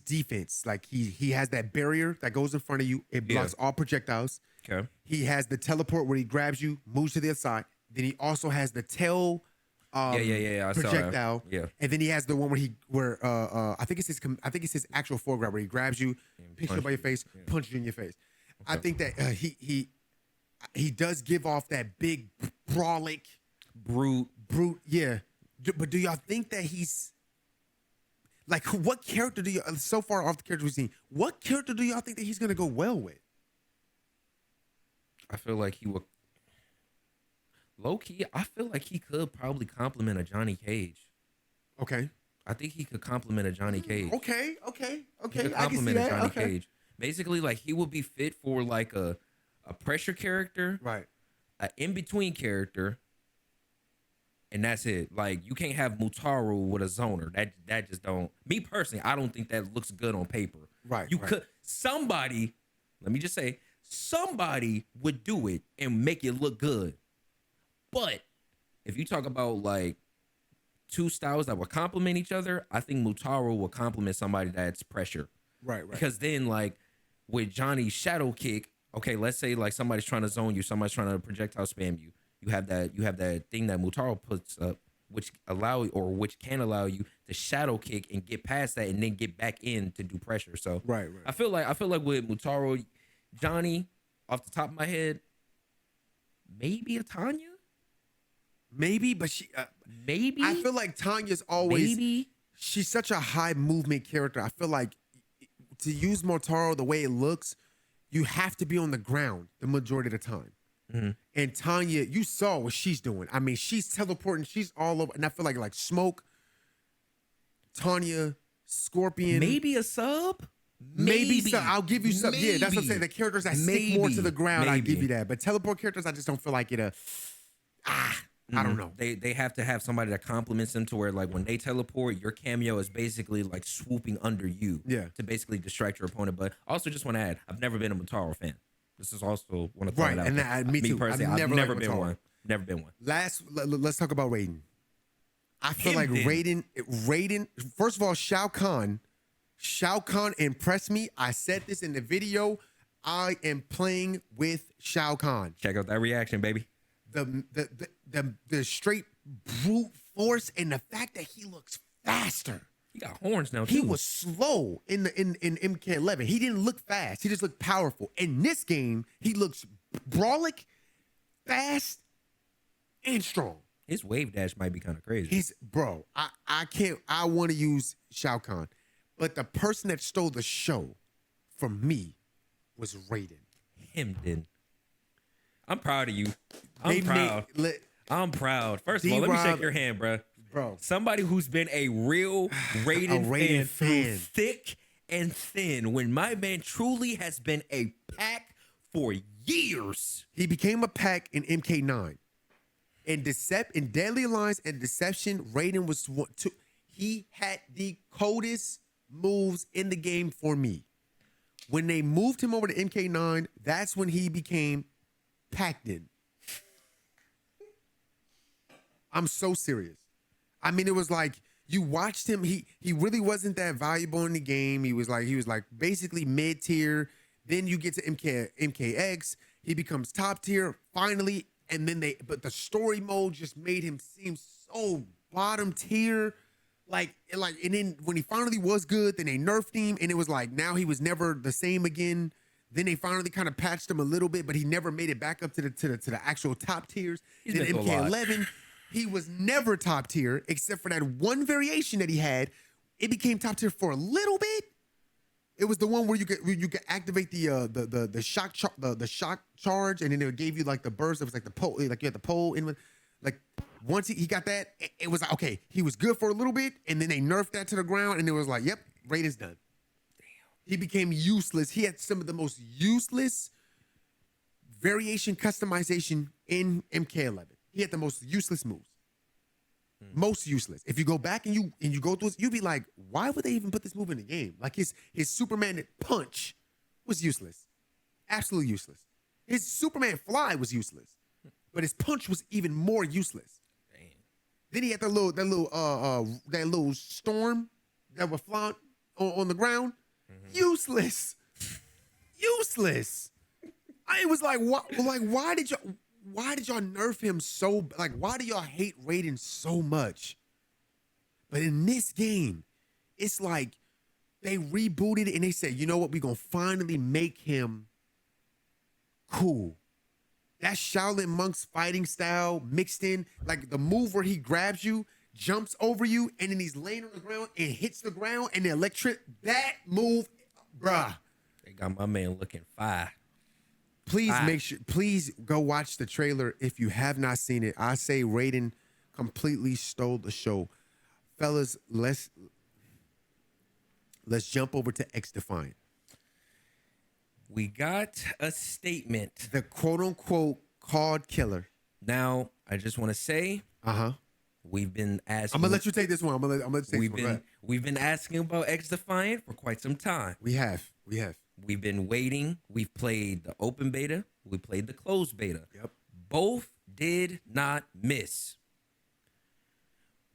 defense. Like he has that barrier that goes in front of you. It blocks all projectiles. Okay. He has the teleport where he grabs you, moves to the other side. Then he also has the tail. I projectile. saw that. Yeah. And then he has the one where I think it's his actual foregrab where he grabs you, picks you up by your face, punches you in your face. Okay. I think that he does give off that big brawlic brute. Yeah. But do y'all think that he's like, what character do you, so far off the characters we've seen, what character do y'all think that he's gonna go well with? I feel like he would. Low key, I feel like he could probably complement a Johnny Cage. Okay. I think he could complement a Johnny Cage. Okay. He could complement a Johnny Cage. Basically, like he would be fit for like a pressure character, right? An in-between character, and that's it. Like you can't have Mutaru with a zoner. That just don't. Me personally, I don't think that looks good on paper. Right. You right. could somebody. Let me just say, somebody would do it and make it look good. But if you talk about like two styles that will complement each other, I think Mutaru will complement somebody that's pressure. Right. Right. Because then, like with Johnny's shadow kick, okay, let's say like somebody's trying to zone you, somebody's trying to projectile spam you. You have that thing that Mutaru puts up, which can allow you to shadow kick and get past that, and then get back in to do pressure. So Right. I feel like with Mutaru, Johnny, off the top of my head, maybe a Tanya. Maybe, but Maybe I feel like Tanya's always. maybe. She's such a high movement character. I feel like to use Motaro the way it looks, you have to be on the ground the majority of the time. Mm-hmm. And Tanya, you saw what she's doing. I mean, she's teleporting. She's all over. And I feel like Smoke, Tanya, Scorpion. Maybe a sub. Maybe so. I'll give you some. Yeah, that's what I'm saying. The characters that stick more to the ground, I give you that. But teleport characters, I just don't feel like it. I don't know. They have to have somebody that complements them to where like when they teleport, your cameo is basically like swooping under you. Yeah. To basically distract your opponent. But I also just want to add, I've never been a Mutaro fan. This is also one of the Right, and me too. personally, I've never been Mutaro. one. Never been one. Let's talk about Raiden. I feel Him like then. Raiden. First of all, Shao Kahn impressed me. I said this in the video. I am playing with Shao Kahn. Check out that reaction, baby. The straight brute force and the fact that he looks faster. He got horns now too. He was slow in MK11. He didn't look fast. He just looked powerful. In this game, he looks brawlic, fast, and strong. His wave dash might be kind of crazy. He's I want to use Shao Kahn, but the person that stole the show from me was Raiden. Him then. I'm proud of you. I'm proud. First of all, let me shake your hand, bro. Bro. Somebody who's been a real Raiden, fan. Thick and thin. When my man truly has been a pack for years. He became a pack in MK9. In Deadly Alliance and Deception, Raiden was he had the coldest moves in the game for me. When they moved him over to MK9, that's when he became packed in. I'm so serious. I mean, it was like you watched him. He really wasn't that valuable in the game. He was like basically mid tier. Then you get to MKX. He becomes top tier finally, and then but the story mode just made him seem so bottom tier. And then when he finally was good, then they nerfed him, and it was like now he was never the same again. Then they finally kind of patched him a little bit, but he never made it back up to the actual top tiers. He's then been through a lot. MK11. He was never top tier except for that one variation that he had. It became top tier for a little bit. It was the one where you could activate the shock charge, and then it gave you like the burst. It was like the pole, like you had the pole in with, like once he got that, it was like, okay, he was good for a little bit, and then they nerfed that to the ground, and it was like, yep, Raiden's done. Damn. He became useless. He had some of the most useless variation customization in MK11. He had the most useless moves. Most useless. If you go back and you go through it, you'd be like, why would they even put this move in the game? Like his Superman punch was useless. Absolutely useless. His Superman fly was useless. But his punch was even more useless. Damn. Then he had that little storm that would fly on the ground. Mm-hmm. Useless. Useless. I was like, why did y'all nerf him so? Like, why do y'all hate Raiden so much? But in this game, it's like they rebooted it and they said, you know what? We're going to finally make him cool. That Shaolin Monk's fighting style mixed in, like the move where he grabs you, jumps over you, and then he's laying on the ground and hits the ground and the electric, that move, bruh. They got my man looking fire. Please go watch the trailer if you have not seen it. I say Raiden completely stole the show. Fellas, let's jump over to XDefiant. We got a statement. The quote unquote card killer. Now, I just want to say, We've been asking. I'm gonna let you take this one. I'm gonna let you take We've this one. we've been asking about XDefiant for quite some time. We have. We've been waiting. We've played the open beta. We played the closed beta. Yep. Both did not miss.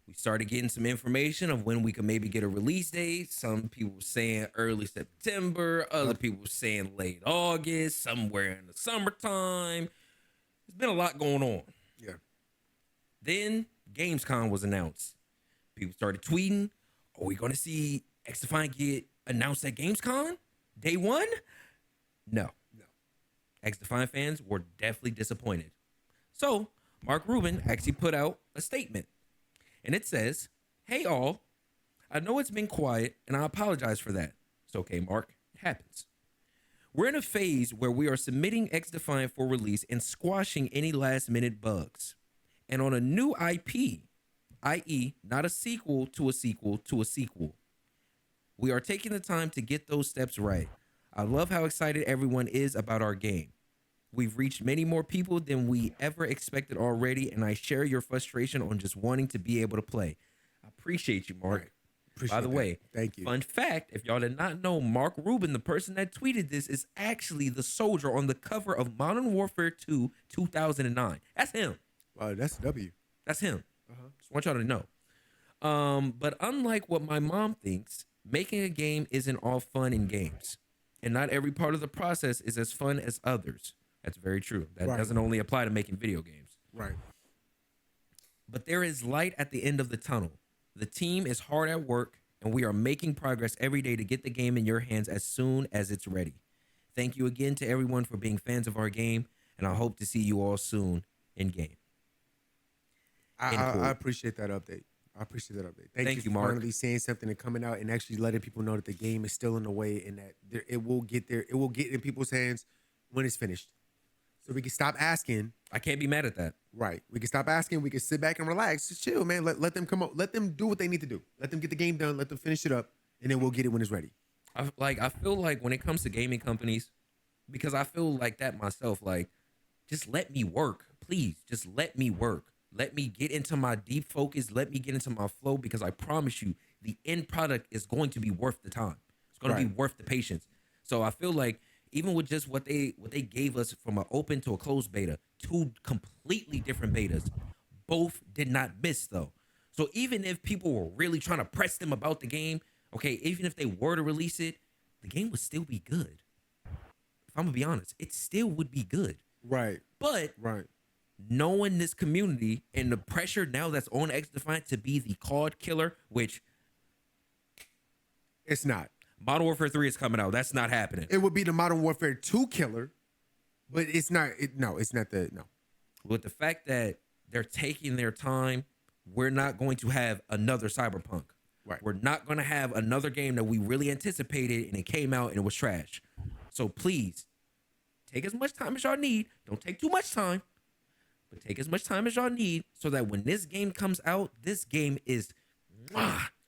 We started getting some information of when we could maybe get a release date. Some people were saying early September. Other people were saying late August, somewhere in the summertime. There's been a lot going on. Yeah. Then GamesCon was announced. People started tweeting, are we going to see XDefiant get announced at GamesCon? Day one? No. XDefiant fans were definitely disappointed. So, Mark Rubin actually put out a statement. And it says, hey all, I know it's been quiet and I apologize for that. It's okay, Mark. It happens. We're in a phase where we are submitting XDefiant for release and squashing any last minute bugs. And on a new IP, i.e. not a sequel to a sequel to a sequel. We are taking the time to get those steps right. I love how excited everyone is about our game. We've reached many more people than we ever expected already, and I share your frustration on just wanting to be able to play. I appreciate you, Mark. Right. Appreciate By the that. way, Thank you. Fun fact, if y'all did not know, Mark Rubin, the person that tweeted this, is actually the soldier on the cover of Modern Warfare 2 2009. That's him. That's W. That's him. Just want y'all to know. But unlike what my mom thinks, making a game isn't all fun in games. And not every part of the process is as fun as others. That's very true. That doesn't only apply to making video games. Right. But there is light at the end of the tunnel. The team is hard at work, and we are making progress every day to get the game in your hands as soon as it's ready. Thank you again to everyone for being fans of our game, and I hope to see you all soon in game. I appreciate that update. Thank you, Mark. For finally saying something and coming out and actually letting people know that the game is still in the way and that it will get there. It will get in people's hands when it's finished. So we can stop asking. I can't be mad at that. Right. We can stop asking. We can sit back and relax. Just chill, man. Let them come up. Let them do what they need to do. Let them get the game done. Let them finish it up, and then we'll get it when it's ready. I feel like when it comes to gaming companies, because I feel like that myself, like, just let me work. Please, just let me work. Let me get into my deep focus. Let me get into my flow, because I promise you, the end product is going to be worth the time. It's going to be worth the patience. So I feel like even with just what they gave us from an open to a closed beta, two completely different betas, both did not miss though. So even if people were really trying to press them about the game, okay, even if they were to release it, the game would still be good. If I'm gonna be honest, it still would be good. Right. But knowing this community and the pressure now that's on XDefiant to be the COD killer, which it's not. Modern Warfare 3 is coming out. That's not happening. It would be the Modern Warfare 2 killer, but it's not. It's not the no. With the fact that they're taking their time, we're not going to have another Cyberpunk. Right. We're not going to have another game that we really anticipated and it came out and it was trash. So please, take as much time as y'all need. Don't take too much time, but take as much time as y'all need so that when this game comes out, this game is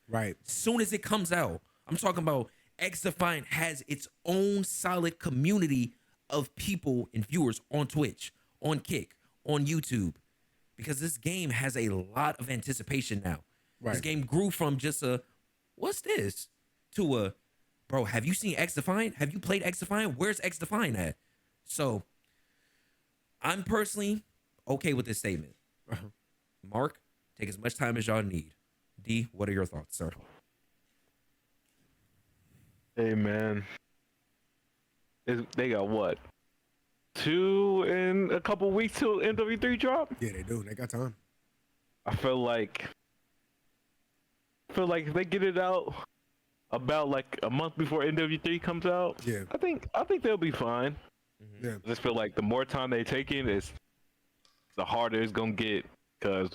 right. As soon as it comes out, I'm talking about XDefiant has its own solid community of people and viewers on Twitch, on Kick, on YouTube, because this game has a lot of anticipation now. Right. This game grew from just a, what's this? To a, bro, have you seen XDefiant? Have you played XDefiant? Where's XDefiant at? So, I'm personally okay with this statement. Mark, take as much time as y'all need. D, what are your thoughts, sir? Hey, man. They got what? 2 in a couple weeks till MW3 drop? Yeah, they do. They got time. I feel like if they get it out about like a month before MW3 comes out, yeah, I think they'll be fine. Yeah. I just feel like the more time they take in, the harder it's gonna get. Cause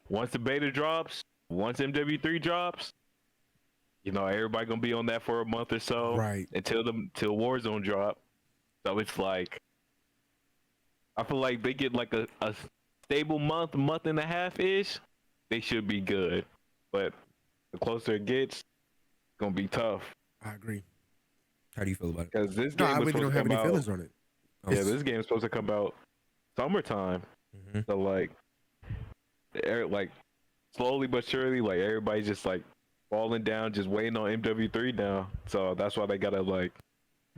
once the beta drops, once MW3 drops, you know, everybody gonna be on that for a month or so, right? Until Warzone drop. So it's like, I feel like they get like a stable month and a half ish, they should be good. But the closer it gets, it's gonna be tough. I agree. How do you feel about it? Because this game I really don't have any feelings on it. Yeah, this game is supposed to come out summertime. So like slowly but surely, like everybody's just like falling down, just waiting on MW3 now. So that's why they gotta like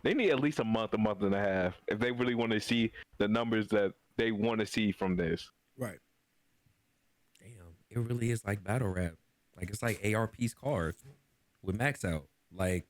they need at least a month and a half if they really want to see the numbers that they want to see from this. Right. Damn, it really is like battle rap. Like it's like ARP's card with Max Out. Like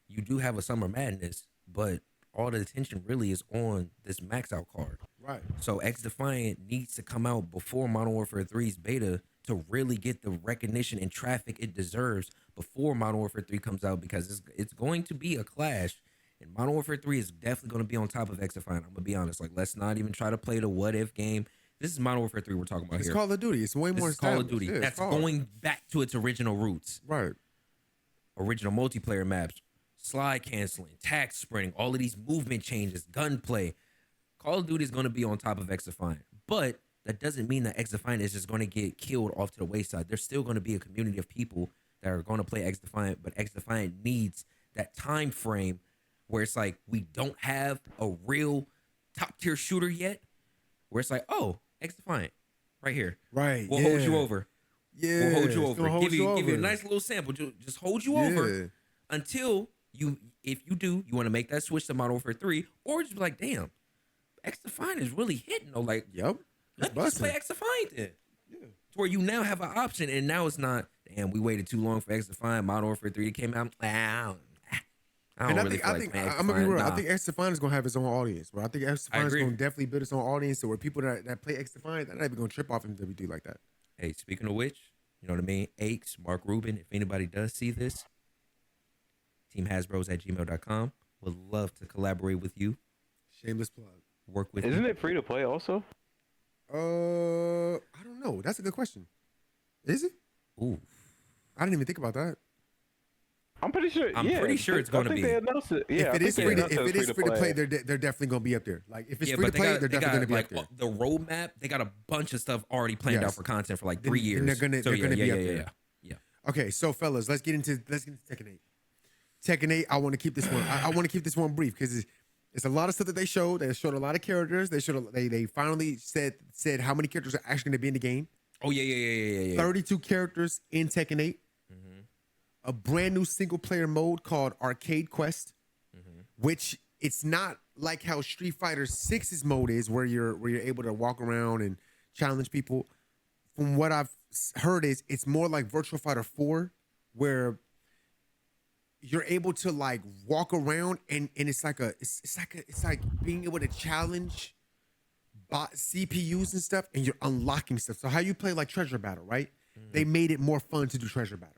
you do have a Summer Madness, but all the attention really is on this Max Out card. Right. So XDefiant needs to come out before Modern Warfare 3's beta to really get the recognition and traffic it deserves before Modern Warfare 3 comes out, because it's going to be a clash. And Modern Warfare 3 is definitely going to be on top of XDefiant. I'm going to be honest. Like, let's not even try to play the what if game. This is Modern Warfare 3 we're talking about It's here. Call of Duty. It's way This more is Call of established. Duty. Yeah, That's it's going back to its original roots. right. Original multiplayer maps, slide canceling, tax sprinting, all of these movement changes, gunplay. Call of Duty is going to be on top of XDefiant. But that doesn't mean that XDefiant is just going to get killed off to the wayside. There's still going to be a community of people that are going to play XDefiant, but XDefiant needs that time frame where it's like we don't have a real top tier shooter yet, where it's like, oh, XDefiant, right here. Right. We'll hold you over. Yeah. We'll hold you it's over. gonna hold Give you a over. nice little sample. Just hold you over until if you do, you want to make that switch to Modern Warfare 3, or just be like, damn, XDefiant is really hitting. Though, like, Yep. let me just play XDefiant then. Yeah. To where you now have an option, and now it's not, damn, we waited too long for XDefiant. Modern Warfare 3 came out. I don't And really feel I think like I'm gonna be real. I nah. think XDefiant is gonna have its own audience, bro. I think XDefiant is agree. gonna definitely build its own audience. So where people that play XDefiant, they're not even gonna trip off MWD like that. Hey, speaking of which, you know what I mean? Aches, Mark Rubin, if anybody does see this, teamhasbros@gmail.com. Would love to collaborate with you, Shameless plug. work with Isn't you. it free to play also? I don't know. That's a good question. Is it? Ooh. I didn't even think about that. I'm pretty sure. I'm pretty sure it's I gonna think be. They announced it. Yeah, if it is free to, if it is free to play, play. they're definitely gonna be up there. Like if it's Yeah, free to but play, they're they definitely gonna be like up there. the roadmap. They got a bunch of stuff already planned out Yes. for content for like Then- 3 then years. they're gonna- So they're yeah, gonna be yeah, up yeah, there. yeah, yeah. Okay, so fellas, let's get into Tekken 8. Tekken 8, I want to keep this one. I want to keep this one brief because it's a lot of stuff that they showed. They showed a lot of characters. They finally said how many characters are actually going to be in the game. Oh yeah. 32 characters in Tekken 8. Mm-hmm. A brand new single player mode called Arcade Quest, which it's not like how Street Fighter 6's mode is, where you're able to walk around and challenge people. From what I've heard, is it's more like Virtual Fighter 4, where you're able to like walk around and it's like being able to challenge CPUs and stuff, and you're unlocking stuff. So how you play like Treasure Battle, right? They made it more fun to do Treasure Battle.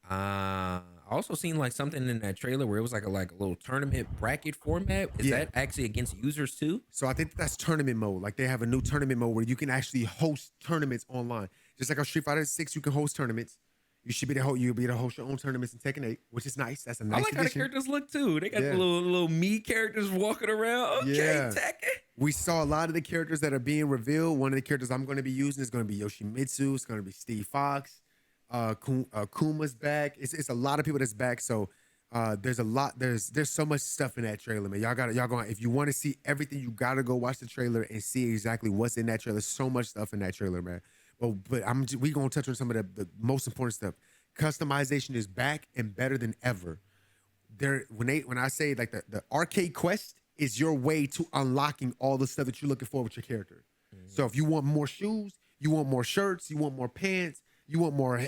I also seen like something in that trailer where it was like a little tournament bracket format. Is Yeah. that actually against users too? So I think that's tournament mode. Like they have a new tournament mode where you can actually host tournaments online. Just like on Street Fighter 6, you can host tournaments. You should be you'll be able to host your own tournaments in Tekken 8, which is nice. That's a I nice like how the addition. characters look too. They got Yeah. the little me characters walking around. Okay, Yeah. Tekken. We saw a lot of the characters that are being revealed. One of the characters I'm going to be using is going to be Yoshimitsu. It's going to be Steve Fox. Kuma's back. It's a lot of people that's back. So there's a lot. There's so much stuff in that trailer, man. Y'all going. If you want to see everything, you got to go watch the trailer and see exactly what's in that trailer. So much stuff in that trailer, man. But we gonna touch on some of the most important stuff. Customization is back and better than ever. When I say like the arcade quest is your way to unlocking all the stuff that you're looking for with your character. So if you want more shoes, you want more shirts, you want more pants, you want more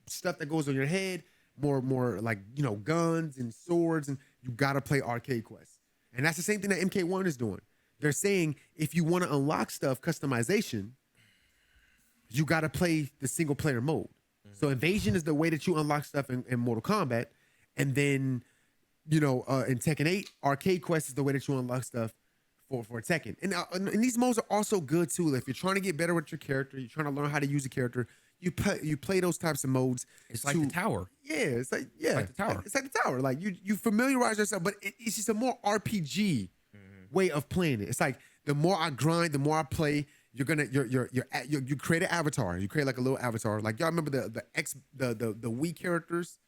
stuff that goes on your head, more like guns and swords, and you gotta play arcade quest. And that's the same thing that MK1 is doing. They're saying if you want to unlock stuff, customization, you gotta play the single player mode. So invasion is the way that you unlock stuff in Mortal Kombat, and then in Tekken 8, arcade quest is the way that you unlock stuff for Tekken. And these modes are also good too. If you're trying to get better with your character, you're trying to learn how to use a character, you play those types of modes. It's like the tower. Yeah, it's like the tower. It's like the tower. Like you familiarize yourself, but it's just a more RPG way of playing it. It's like the more I grind, the more I play. You create an avatar. You create like a little avatar. Like y'all remember the Wii characters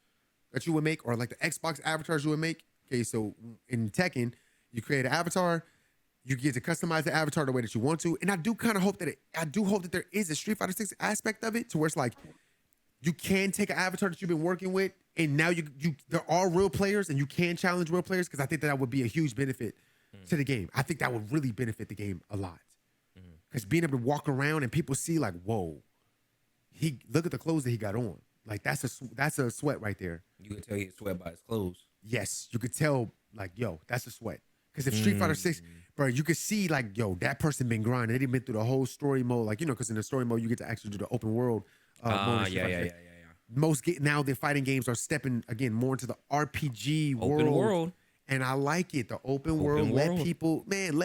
that you would make, or like the Xbox avatars you would make. Okay, so in Tekken, you create an avatar, You get to customize the avatar the way that you want to, and I do kind of hope that there is a Street Fighter 6 aspect of it to where it's like you can take an avatar that you've been working with, and now there are real players, and you can challenge real players, because I think that would be a huge benefit to the game. I think that would really benefit the game a lot, because being able to walk around and people see like, whoa, look at the clothes that he got on. Like that's a sweat right there. You can tell he sweat by his clothes. Yes, you could tell like, yo, that's a sweat. Because if Street Fighter 6, bro, you could see like, yo, that person been grinding. They've been through the whole story mode, like, you know, because in the story mode you get to actually do the open world mode. Yeah. Now the fighting games are stepping again more into the RPG Open world. And I like it. The open world. Let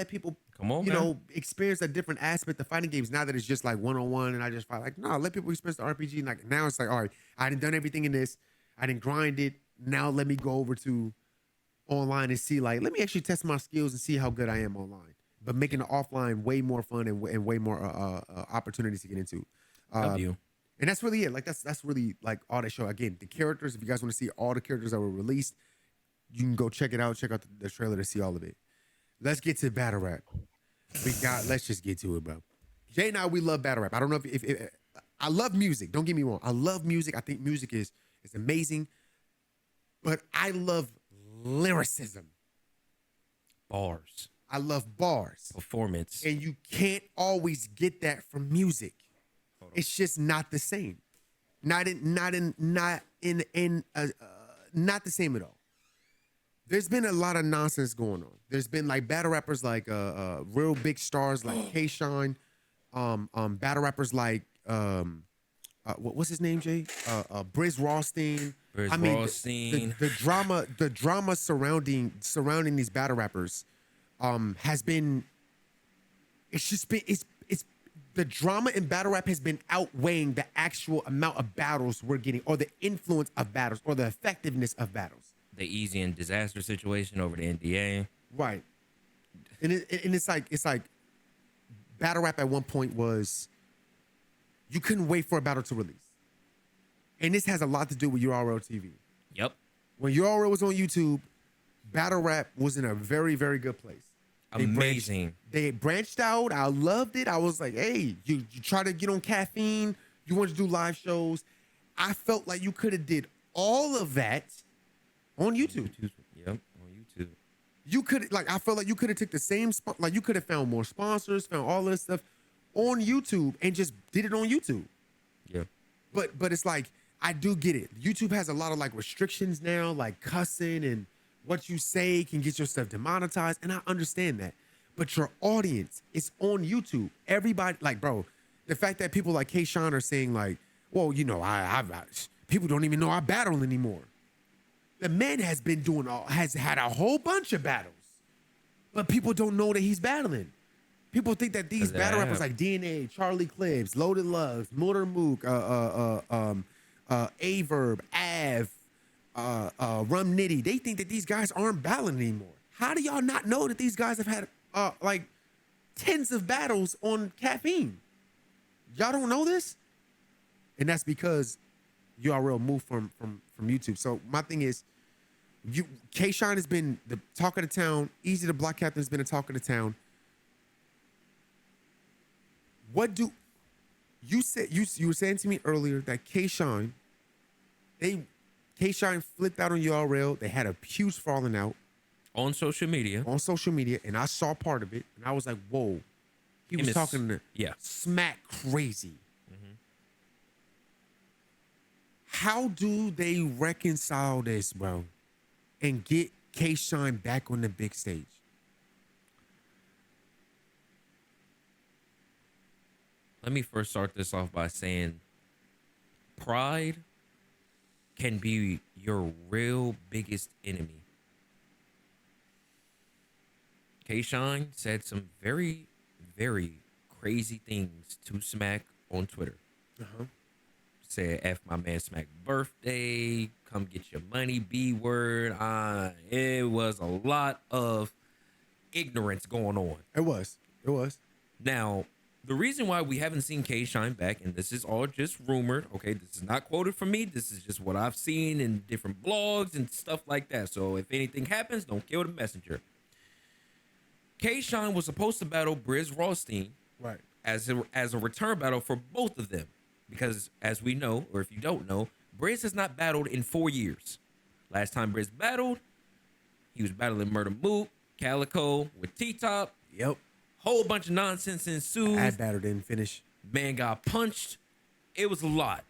people come on, experience a different aspect of fighting games. Now that it's just like one-on-one and I just fight, like, no, let people experience the RPG. Like now it's like, all right, I done everything in this. I didn't grind it. Now let me go over to online and see, like, let me actually test my skills and see how good I am online. But making the offline way more fun and way more opportunities to get into. And that's really it. Like that's really like all they show. Again, the characters. If you guys want to see all the characters that were released, you can go check it out. Check out the trailer to see all of it. Let's get to battle rap. Let's just get to it, bro. Jay and I, we love battle rap. I don't know if I love music. Don't get me wrong. I love music. I think music is amazing. But I love lyricism. Bars. I love bars. Performance. And you can't always get that from music. It's just not the same. Not the same at all. There's been a lot of nonsense going on. There's been like battle rappers like real big stars like K-Shine, battle rappers like what's his name, Jay? BRIZZ RAWSTEEN. RAWSTEEN. The drama surrounding these battle rappers has been, the drama in battle rap has been outweighing the actual amount of battles we're getting, or the influence of battles, or the effectiveness of battles. The EAZY and disaster situation over the NDA. Right. And it's like battle rap at one point was, you couldn't wait for a battle to release. And this has a lot to do with URL TV. Yep. When URL was on YouTube, battle rap was in a very, very good place. Amazing. They branched out. I loved it. I was like, hey, you try to get on caffeine. You want to do live shows. I felt like you could have did all of that on YouTube. Yep, on YouTube. You could, like, I felt like you could have took the same spot. Like, you could have found more sponsors, found all this stuff on YouTube and just did it on YouTube. Yeah. But it's like, I do get it. YouTube has a lot of like restrictions now, like cussing and what you say can get your stuff demonetized. And I understand that. But your audience is on YouTube. Everybody, like, bro, the fact that people like K-Shine are saying like, well, you know, people don't even know I battle anymore. The man has been has had a whole bunch of battles, but people don't know that he's battling. People think that these battle rappers like DNA, Charlie Clips, Loaded Loves, Motor Mook, Averb, Av, Rum Nitty, they think that these guys aren't battling anymore. How do y'all not know that these guys have had like tens of battles on caffeine? Y'all don't know this? And that's because URL moved from YouTube. So my thing is, K-Shine has been the talk of the town. EAZY the Block Captain has been the talk of the town. What do you said? You were saying to me earlier that K-Shine flipped out on URL. They had a huge falling out on social media, and I saw part of it, and I was like, whoa. He was talking to smack crazy. Mm-hmm. How do they reconcile this, bro, and get K-Shine back on the big stage? Let me first start this off by saying pride can be your real biggest enemy. K-Shine said some very, very crazy things to Smack on Twitter. Uh-huh. Said F my man Smack birthday, come get your money, B-word. It was a lot of ignorance going on. It was. Now, the reason why we haven't seen K-Shine back, and this is all just rumored, okay? This is not quoted from me. This is just what I've seen in different blogs and stuff like that. So if anything happens, don't kill the messenger. K-Shine was supposed to battle BRIZZ RAWSTEEN Right. as a return battle for both of them. Because as we know, or if you don't know, BRIZZ has not battled in 4 years. Last time BRIZZ battled, he was battling Murder Mook, Calico with T-Top. Yep. Whole bunch of nonsense ensued. Ad battle didn't finish. Man got punched. It was a lot.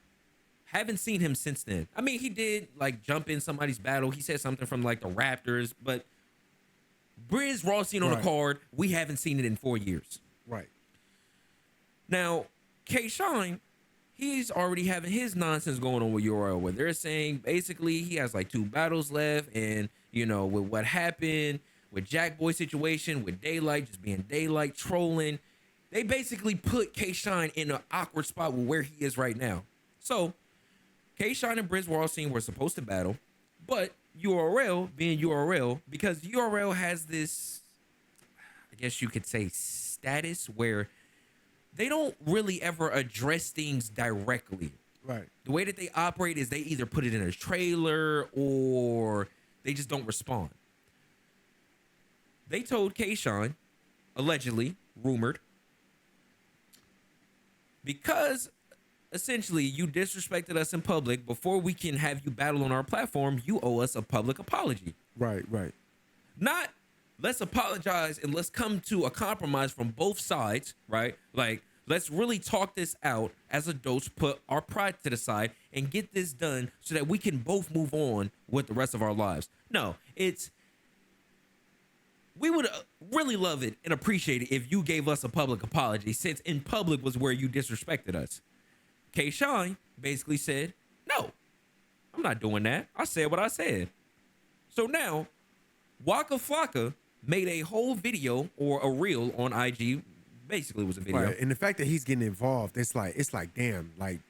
Haven't seen him since then. I mean, he did like jump in somebody's battle. He said something from like the Raptors, but BRIZZ RAWSTEEN on the card, we haven't seen it in 4 years. Right. Now, K-Shine, he's already having his nonsense going on with URL, where they're saying basically he has like 2 battles left, and you know, with what happened with Jackboy situation, with Daylight just being Daylight trolling, they basically put K-Shine in an awkward spot with where he is right now. So K-Shine and BRIZZ RAWSTEEN were supposed to battle, but URL being URL, because URL has this, I guess you could say, status where they don't really ever address things directly. Right. The way that they operate is they either put it in a trailer or they just don't respond. They told K-Shine, allegedly, rumored, because essentially you disrespected us in public, before we can have you battle on our platform, you owe us a public apology. Right. Right. Not let's apologize and let's come to a compromise from both sides, right? Like, let's really talk this out as adults, put our pride to the side and get this done so that we can both move on with the rest of our lives. No, it's, we would really love it and appreciate it if you gave us a public apology, since in public was where you disrespected us. K-Shine basically said, no, I'm not doing that. I said what I said. So now, Waka Flocka made a whole video, or a reel on IG. Basically, it was a video. Right. And the fact that he's getting involved, it's like damn, like,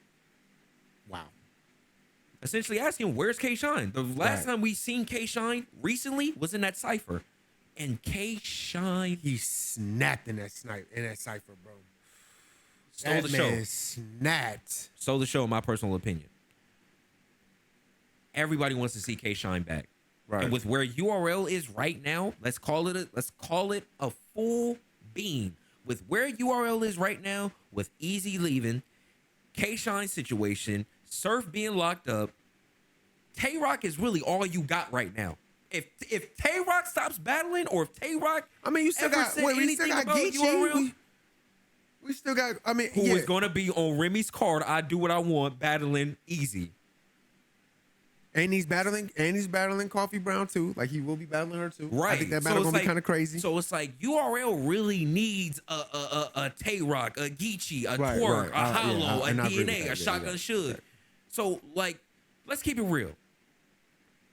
wow. Essentially asking, where's K-Shine? The last time we seen K-Shine recently was in that cipher. And K-Shine, He snapped in that cipher, bro. stole the show. Snapped. Stole the show, in my personal opinion. Everybody wants to see K-Shine back. Right. And with where URL is right now, let's call it a full beam. With where URL is right now, with Easy leaving, K-Shine situation, Surf being locked up, Tay-Rock is really all you got right now. If Tay-Rock stops battling, or if Tay-Rock, I mean, you still got we still got Geechee. We still got. I mean, who is going to be on Remy's card? I do what I want, battling Easy. And he's battling Coffee Brown too. Like, he will be battling her too. Right. I think that battle gonna be kind of crazy. So it's like URL really needs a Tay-Rock, a Geechee, a Twerk, a Hollow, a DNA, a Shotgun Should. So like, let's keep it real.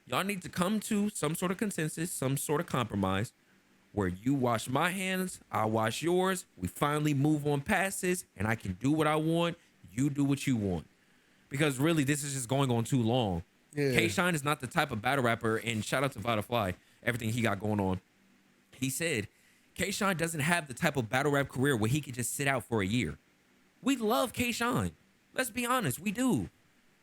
Y'all need to come to some sort of consensus, some sort of compromise, where you wash my hands, I wash yours. We finally move on past this, and I can do what I want. You do what you want. Because really, this is just going on too long. Yeah. K-Shine is not the type of battle rapper, and shout out to Vodafly, everything he got going on. He said, K-Shine doesn't have the type of battle rap career where he could just sit out for a year. We love K-Shine. Let's be honest, we do.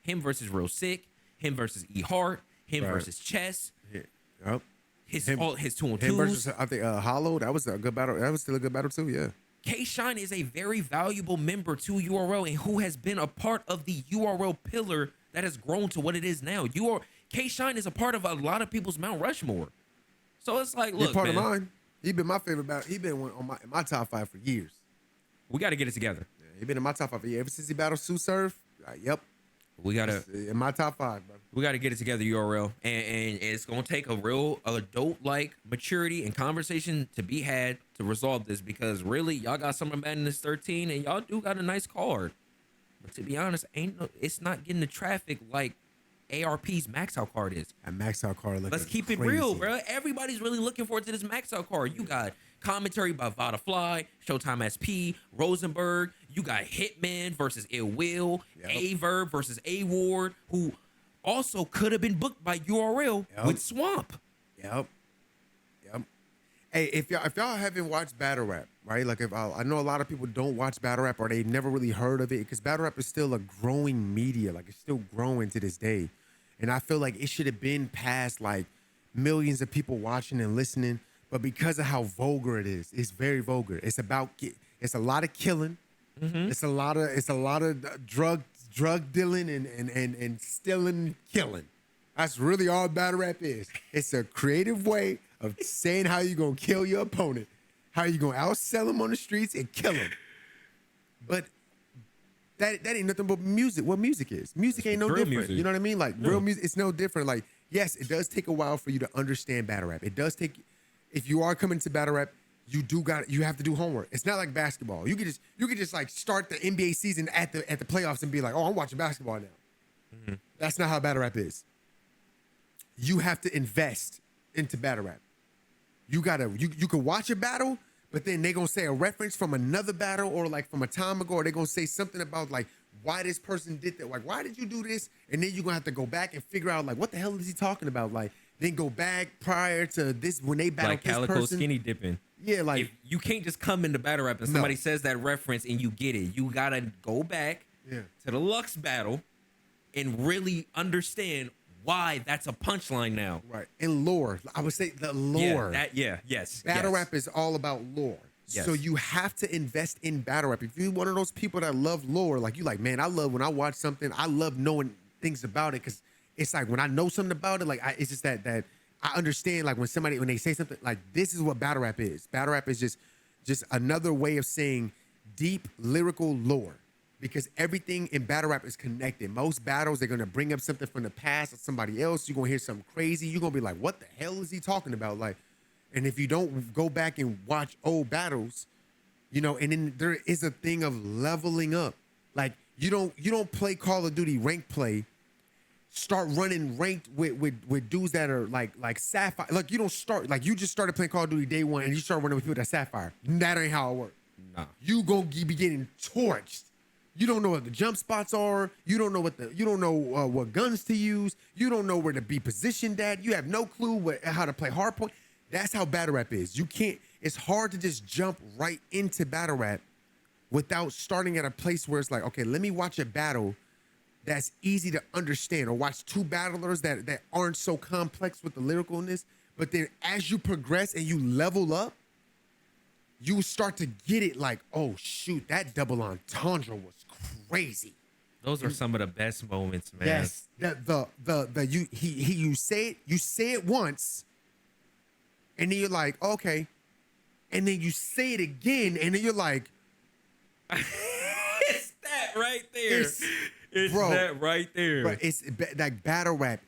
Him versus Real Sick, him versus E-Heart, him versus Chess. Yep. His 2-on-2s. Him versus, I think, Hollow. That was a good battle. That was still a good battle too. Yeah. K-Shine is a very valuable member to URL, and who has been a part of the URL pillar that has grown to what it is now. K-Shine is a part of a lot of people's Mount Rushmore. So it's like, look, He's part man, of mine. He been my favorite battle. He been in my top 5 for years. we got to get it together. Yeah, he been in my top 5 for years. Ever since he battled Sue Surf. Yep. We gotta in my top 5, bro. We gotta get it together, URL, and it's gonna take a real adult-like maturity and conversation to be had to resolve this, because really, y'all got Summer Madness 13, and y'all do got a nice card. But to be honest, it's not getting the traffic like ARP's Max Out card is. And Max Out card. Let's keep it real, bro. Everybody's really looking forward to this Max Out card. You got commentary by Vodafly, Showtime SP, Rosenberg. You got Hitman versus Ill Will, Averb versus A-Ward, who also could have been booked by URL with Swamp. Yep. Hey, if y'all haven't watched battle rap, right? Like, I know a lot of people don't watch battle rap, or they never really heard of it, because battle rap is still a growing media. Like, it's still growing to this day. And I feel like it should have been past like millions of people watching and listening. but because of how vulgar it is, it's very vulgar. It's it's a lot of killing. It's a lot of drug dealing and stealing, killing. That's really all battle rap is. It's a creative way of saying how you gonna kill your opponent, how you gonna outsell him on the streets and kill him. But that ain't nothing but music. What music is? Music ain't no real different. music. You know what I mean? Like real music, it's no different. Like, yes, it does take a while for you to understand battle rap. It does take, if you are coming to battle rap, you have to do homework. It's not like basketball. You could just like start the NBA season at the playoffs and be like, oh, I'm watching basketball now. That's not how battle rap is. You have to invest into battle rap. You can watch a battle, but then they gonna say a reference from another battle or like from a time ago, or they gonna say something about like why this person did that. Like, why did you do this? And then you're gonna have to go back and figure out like what the hell is he talking about? Like, then go back prior to this when they battled Like this Calico person. skinny dipping. Yeah, like If you can't just come into battle rap and somebody says that reference and you get it. You gotta go back to the Lux battle and really understand why that's a punchline now. right. And lore. I would say the lore. Yes. Battle rap is all about lore. Yes. So you have to invest in battle rap. If you're one of those people that love lore, like you like, man, I love when I watch something, I love knowing things about it because it's like when I know something about it, like it's just that I understand like when they say something like this is what battle rap is. Battle rap is just another way of saying deep lyrical lore. Because everything in battle rap is connected. Most battles, they're gonna bring up something from the past or somebody else. You're gonna hear something crazy. You're gonna be like, what the hell is he talking about? Like, and if you don't go back and watch old battles, you know, and then there is a thing of leveling up. Like, you don't play Call of Duty rank play, start running ranked with dudes that are like Sapphire. Like, you don't start, like you just started playing Call of Duty day one and you start running with people that Sapphire. That ain't how it works. Nah. You gonna be getting torched. You don't know what the jump spots are. You don't know what guns to use. You don't know where to be positioned at. You have no clue how to play hardpoint. That's how battle rap is. You can't. It's hard to just jump right into battle rap without starting at a place where it's like, okay, let me watch a battle that's easy to understand, or watch two battlers that aren't so complex with the lyricalness. But then as you progress and you level up, you start to get it like, oh shoot, that double entendre was crazy. Those are some of the best moments, man. Yes, you say it once, and then you're like, okay, and then you say it again, and then you're like, It's that right there. It's bro, that right there. But it's like battle rap.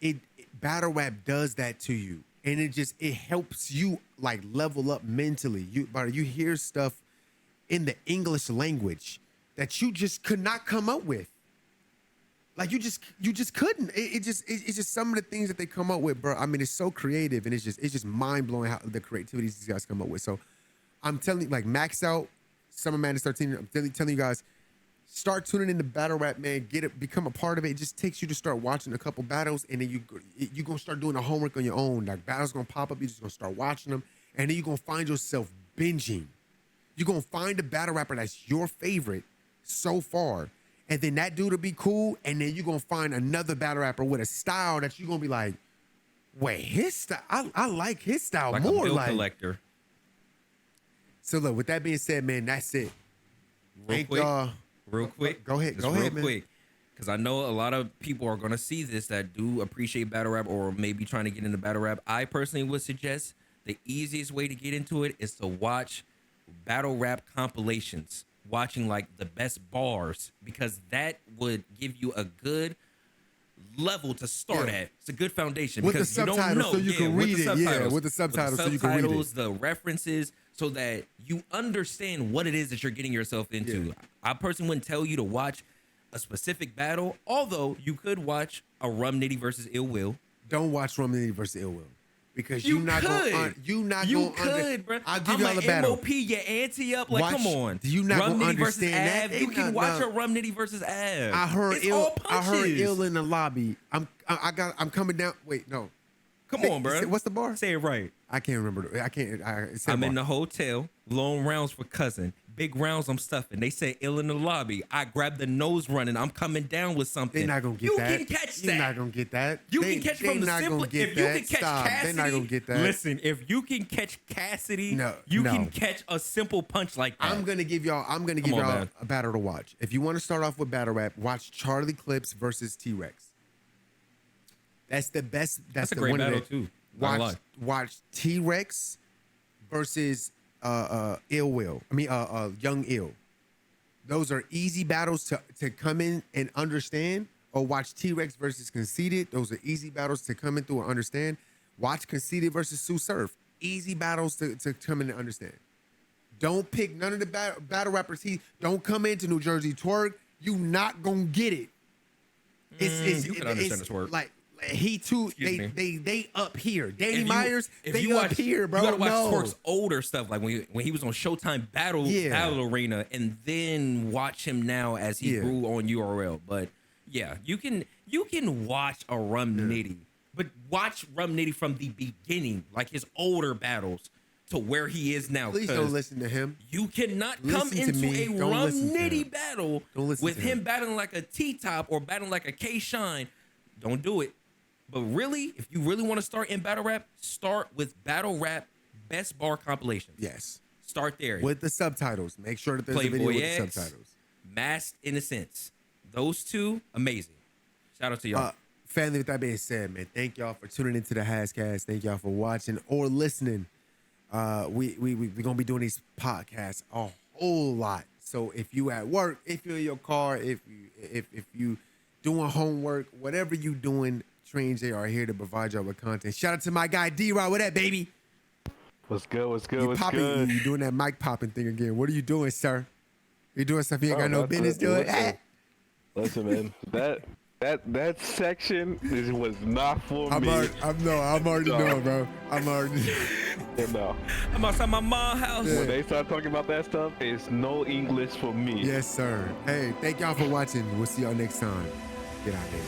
Battle rap does that to you, and it helps you like level up mentally. You hear stuff in the English language that you just could not come up with. Like you just couldn't. It's just some of the things that they come up with, bro. I mean, it's so creative, and it's just mind blowing how the creativity these guys come up with. So I'm telling you, like, max out Summer Madness 13. I'm telling you guys, start tuning into battle rap, man. Become a part of it. It just takes you to start watching a couple battles, and then you gonna start doing the homework on your own. Like, battles gonna pop up, you just gonna start watching them, and then you're gonna find yourself binging. You're gonna find a battle rapper that's your favorite so far, and then that dude will be cool, and then you're gonna find another battle rapper with a style that you're gonna be like, wait, his style, I like his style like more. A bill like collector. So look, with that being said, man, that's it. Real quick. Go ahead, man. Quick. Because I know a lot of people are going to see this that do appreciate battle rap or maybe trying to get into battle rap. I personally would suggest the easiest way to get into it is to watch battle rap compilations, watching like the best bars, because that would give you a good level to start at. It's a good foundation. With the because you don't subtitles know. so you can read it. Yeah, with the subtitles, so you can read it. the references, so that you understand what it is that you're getting yourself into. Yeah. I personally wouldn't tell you to watch a specific battle, although you could watch a Rum Nitty versus Ill Will. Don't watch Rum Nitty versus Ill Will. Because you not gonna bro. I'll give y'all a battle. MOP your ante up. Like, come on. You not Rum gonna Nitty versus understand that. You can watch a Rum Nitty versus Av. I heard Ill in the lobby. I'm coming down. Wait, no. Come on, bro. What's the bar? Say it right. I can't remember. I can't. I'm in the hotel, long rounds for cousin. Big rounds I'm stuffing. They say ill in the lobby. I grab the nose running. I'm coming down with something. They're not gonna get that. You can catch that. You're not gonna get that. You can catch from the simple. If you can catch Cassidy, they're not gonna get that. Listen, if you can catch Cassidy, No, you no. can catch a simple punch like that. I'm gonna give y'all on, man. a battle to watch. If you want to start off with battle rap, watch Charlie Clips versus T-Rex. That's the best. That's a great battle too. Watch T-Rex versus Ill Will. I mean Young Ill. Those are easy battles to come in and understand. Or watch T-Rex versus Conceited. Those are easy battles to come in through and understand. Watch Conceited versus Sue Surf. Easy battles to come in and understand. Don't pick none of the battle rappers. Don't come into New Jersey Twerk. You not gonna get it. You can understand the twerk. Like he too. Excuse They up here. Danny Myers. They up here, bro. You gotta watch No. Twerk's older stuff, like when he was on Showtime Battle Arena, and then watch him now as he grew on URL. But yeah, you can watch a Rum Nitty, but watch Rum Nitty from the beginning, like his older battles to where he is now. Please don't listen to him. You cannot come into a Rum Nitty battle with him battling like a T-Top or battling like a K-Shine. Don't do it. But really, if you really want to start in battle rap, start with battle rap best bar compilations. Yes. Start there. With the subtitles. Make sure that there's a video with the subtitles. Masked Innocence. Those two, amazing. Shout out to y'all. Family, with that being said, man, thank y'all for tuning into the Hazz Cast. Thank y'all for watching or listening. We gonna be doing these podcasts a whole lot. So if you at work, if you're in your car, if you doing homework, whatever you doing, TreAndJ are here to provide y'all with content. Shout out to my guy DeeRob. What that, baby? What's good? What's good? You What's popping? good? You doing that mic popping thing again? What are you doing, sir? You doing something you ain't got no business doing? Listen, man, that section was not for me. I'm already knowing, bro. I'm already. No. I'm outside my mom's house. When they start talking about that stuff, it's no English for me. Yes, sir. Hey, thank y'all for watching. We'll see y'all next time. Get out there.